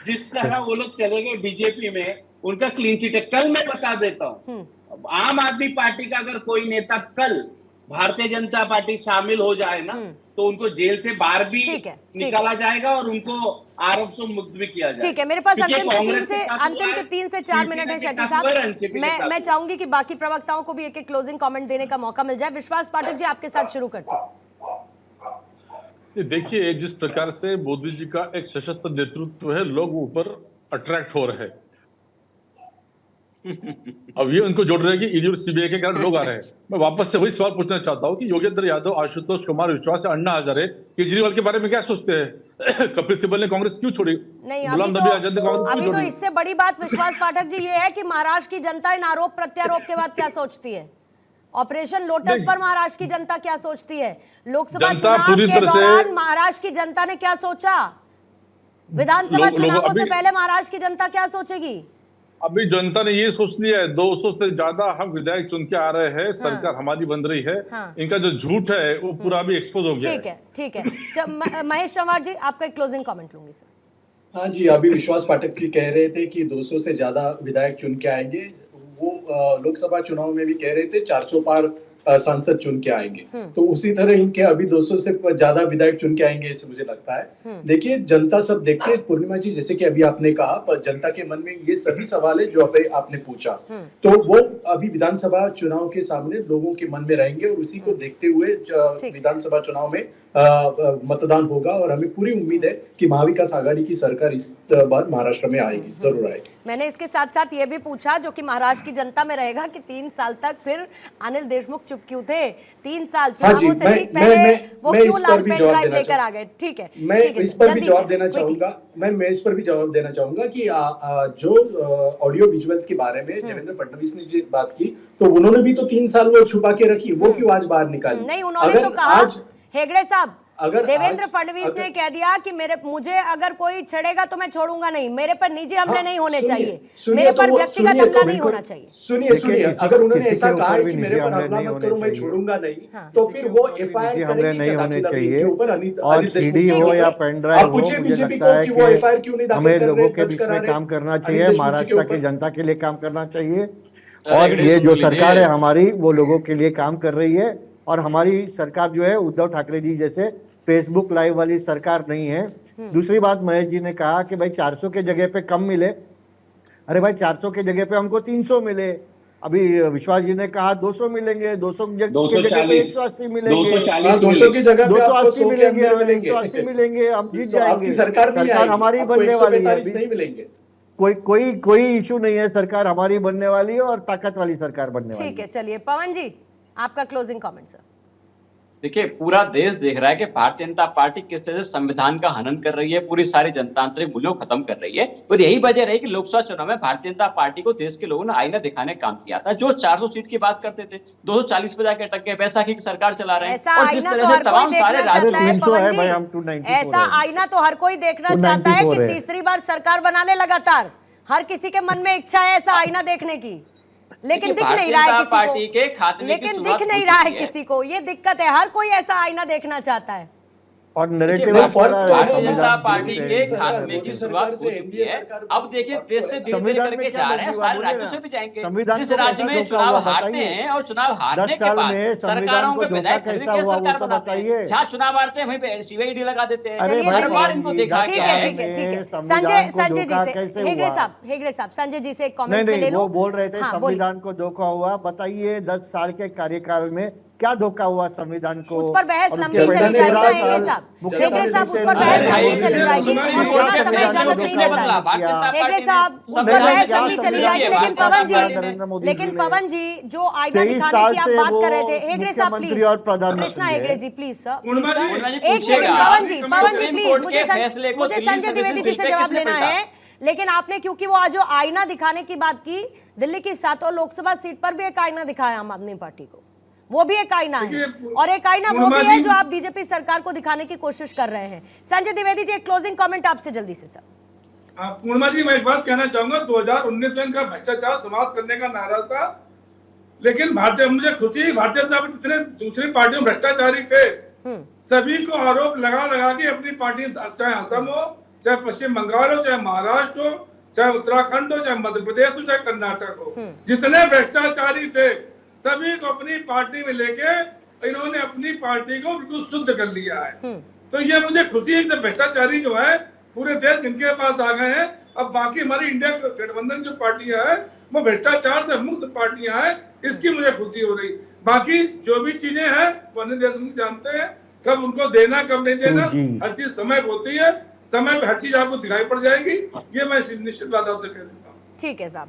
जिस तरह वो लोग चले गए बीजेपी में, उनका क्लीन चिट है। कल मैं बता देता हूँ, आम आदमी पार्टी का अगर कोई नेता कल भारतीय जनता पार्टी शामिल हो जाए ना, तो उनको जेल से बाहर भी निकाला जाएगा और उनको आरोप से मुक्त भी किया जाएगा। ठीक है, मेरे पास अंतिम के 3 से 4 मिनट है शेट्टी साहब। मैं चाहूंगी कि बाकी प्रवक्ताओं को भी एक क्लोजिंग कमेंट देने का मौका मिल जाए। विश्वास पाठक जी, आपके साथ शुरू करते हैं। देखिए, जिस प्रकार से मोदी जी का एक सशस्त्र नेतृत्व है, लोग ऊपर अट्रैक्ट हो रहे हैं। अब ये उनको जोड़ रहे हैं कि ईडी और सीबीआई के कारण लोग आ रहे हैं। मैं वापस से वही सवाल पूछना चाहता हूं कि योगेंद्र यादव, आशुतोष कुमार विश्वास, अन्ना हजारे केजरीवाल के बारे में क्या सोचते हैं? कपिल सिब्बल ने कांग्रेस क्यों छोड़ी? नहीं, गुलाम नबी आजाद ने कांग्रेस क्यों छोड़ी? तो इससे बड़ी बात विश्वास पाठक जी ये है कि महाराष्ट्र की जनता इन आरोप प्रत्यारोप के बाद क्या सोचती है? ऑपरेशन लोटस पर महाराष्ट्र की जनता क्या सोचती है? लोकसभा चुनाव के दौरान महाराष्ट्र की जनता ने क्या सोचा? विधानसभा चुनावों से पहले महाराष्ट्र की जनता क्या सोचेगी? अभी जनता ने ये सोच लिया है, 200 से ज्यादा हम विधायक चुन के आ रहे हैं, सरकार हमारी बन रही है। इनका जो झूठ है वो पूरा भी एक्सपोज हो गया है। ठीक है। महेश चंवार जी, आपका एक क्लोजिंग कमेंट लूंगी सर। हाँ जी, अभी विश्वास पाठक जी कह रहे थे कि 200 से ज्यादा विधायक चुन के आएंगे। वो लोकसभा चुनाव में भी कह रहे थे 400 पार सांसद चुन के आएंगे, तो उसी तरह इनके अभी 200 से ज्यादा विधायक चुन के आएंगे, ऐसे मुझे लगता है। देखिए, जनता सब देखते हैं पूर्णिमा जी, जैसे कि अभी आपने कहा, पर जनता के मन में ये सभी सवाल है जो अभी आपने पूछा, तो वो अभी विधानसभा चुनाव के सामने लोगों के मन में रहेंगे और उसी को देखते हुए विधानसभा चुनाव में मतदान होगा। और हमें पूरी उम्मीद है कि महाविकास आघाड़ी की सरकार इस बार महाराष्ट्र में आएगी, जरूर आएगी। मैंने इसके साथ साथ ये भी पूछा जो कि महाराष्ट्र की जनता में रहेगा कि 3 साल तक फिर अनिल देशमुख चुप क्यों थे? 3 साल चुनावों से ठीक पहले वो क्यों लाल पेन ड्राइव लेकर आ गए? ठीक है, मैं इस पर भी जवाब देना चाहूंगा। मैं इस पर भी जवाब देना चाहूंगा कि जो ऑडियो विजुअल्स के बारे में देवेंद्र फडणवीस ने जो बात की, तो उन्होंने भी तो 3 साल वो छुपा के रखी, वो क्यों आज बाहर निकाली? नहीं, उन्होंने तो कहा, हेगड़े साहब, अगर देवेंद्र फडणवीस ने कह दिया कि मुझे अगर कोई छेड़ेगा तो मैं छोड़ूंगा नहीं, मेरे पर निजी हमले नहीं होने चाहिए, मेरे पर व्यक्तिगत हमला नहीं होना चाहिए। सुनिए, अगर उन्होंने ऐसा कहा है कि मेरे पर हमला मत करो, मैं छोड़ूंगा नहीं, तो फिर वो एफआईआर हमले नहीं होने चाहिए। और और सीडी हो या पेन ड्राइव हो, मुझे लगता है कि हमें लोगों के बीच में काम करना चाहिए, महाराष्ट्र की जनता के लिए काम करना चाहिए। और ये जो सरकार है हमारी, वो लोगों के लिए काम कर रही है। और हमारी सरकार जो है उद्धव ठाकरे जी जैसे फेसबुक लाइव वाली सरकार नहीं है। दूसरी बात, महेश जी ने कहा कि भाई 400 के जगह पे कम मिले। अरे भाई, 400 के जगह पे हमको 300 मिले। अभी विश्वास जी ने कहा 200 मिलेंगे, 200 की जगह पे 180 मिलेंगे, 200 की जगह पे 280 मिलेंगे, 180 मिलेंगे, हम जीत जाएंगे। सरकार हमारी बनने वाली है, नहीं मिलेंगे। कोई इशू नहीं है, सरकार हमारी बनने वाली है और ताकत वाली सरकार बनने वाली है। ठीक है, चलिए पवन जी, आपका क्लोजिंग कमेंट सर। देखिए, पूरा देश देख रहा है कि भारतीय जनता पार्टी किस तरह से संविधान का हनन कर रही है, पूरी सारी जनतांत्रिक मूल्यों को खत्म कर रही है। और यही वजह रही कि लोकसभा चुनाव में भारतीय जनता पार्टी को देश के लोगों ने आईना दिखाने का काम किया था। जो 400 सीट की बात करते थे, 240 पे जाके अटक गए, बैसाखी की सरकार चला रहे हैं। और जिस तरह से तमाम सारे ऐसा आईना तो हर कोई देखना चाहता है कि तीसरी बार सरकार बनाने लगातार हर किसी के मन में इच्छा है ऐसा आईना देखने की, लेकिन दिख नहीं रहा है किसी को, लेकिन दिख नहीं रहा है किसी को। ये दिक्कत है, हर कोई ऐसा आईना देखना चाहता है। और नैरेटिव भारतीय जनता पार्टी के खात्मे की शुरुआत हो चुकी है। अब देखिए, देश से धीरे धीरे करके जा रहे हैं, सारे राज्यों से भी जाएंगे। जिस राज्य में चुनाव हारते हैं और चुनाव हारने के बाद सरकारों के विधायक खरीद के सरकार बनाते हैं, जहाँ चुनाव हारते हैं वहीं पे सीबीआई लगा देते हैं। हर बार इनको देखा गया है। ठीक है। संजय जी से, हेगड़े साहब संजय जी से एक कमेंट ले लो। वो बोल रहे थे संविधान को धोखा हुआ। बताइए 10 साल के कार्यकाल में क्या धोखा हुआ संविधान को? उस पर बहस लंबी चली जाएगी हेगड़े साहब, उस पर बहस लंबी चली जाएगी और उतना समय इजाजत नहीं देता। हेगड़े साहब, उस पर बहस लंबी चली जाएगी। लेकिन पवन जी जो आईना दिखाने की आप बात कर रहे थे, हेगड़े साहब please, Krishna Hegde ji please sir, एक सेकंड पवन जी प्लीज, मुझे संजय द्विवेदी जी से जवाब लेना है। लेकिन आपने क्योंकि वो आज जो आईना दिखाने की बात की, दिल्ली की 7 लोकसभा सीट पर भी एक आईना दिखाया आम आदमी पार्टी को, वो भी एक आईना है। और एक आईना वो भी है जो आप बीजेपी सरकार को दिखाने की कोशिश कर रहे हैं। संजय द्विवेदी जी, एक क्लोजिंग कमेंट आपसे जल्दी से सर। पूर्णिमा जी, मैं एक बात कहना चाहूंगा, 2019 में इनका भ्रष्टाचार समाप्त करने का नारा था, लेकिन मुझे खुशी, भारतीय जनता पार्टी जितने दूसरी पार्टियों में भ्रष्टाचारी थे सभी को आरोप लगा के अपनी पार्टी, चाहे असम हो, चाहे पश्चिम बंगाल हो, चाहे महाराष्ट्र हो, चाहे उत्तराखंड हो, चाहे मध्य प्रदेश हो, चाहे कर्नाटक हो, जितने भ्रष्टाचारी थे सभी को अपनी पार्टी में लेके इन्होंने अपनी पार्टी को बिल्कुल शुद्ध कर लिया है। तो ये मुझे खुशी है कि भ्रष्टाचारी जो है पूरे देश इनके पास आ गए हैं। अब बाकी हमारी इंडिया गठबंधन जो पार्टियां हैं वो भ्रष्टाचार से मुक्त पार्टियां हैं, इसकी मुझे खुशी हो रही। बाकी जो भी चीजें हैं वो अन्य देश जानते हैं, कब उनको देना कब नहीं देना, हर चीज समय होती है, समय पे हर चीज आपको दिखाई पड़ जाएगी, ये मैं निश्चित बात आपसे कह देता हूँ। ठीक है साहब।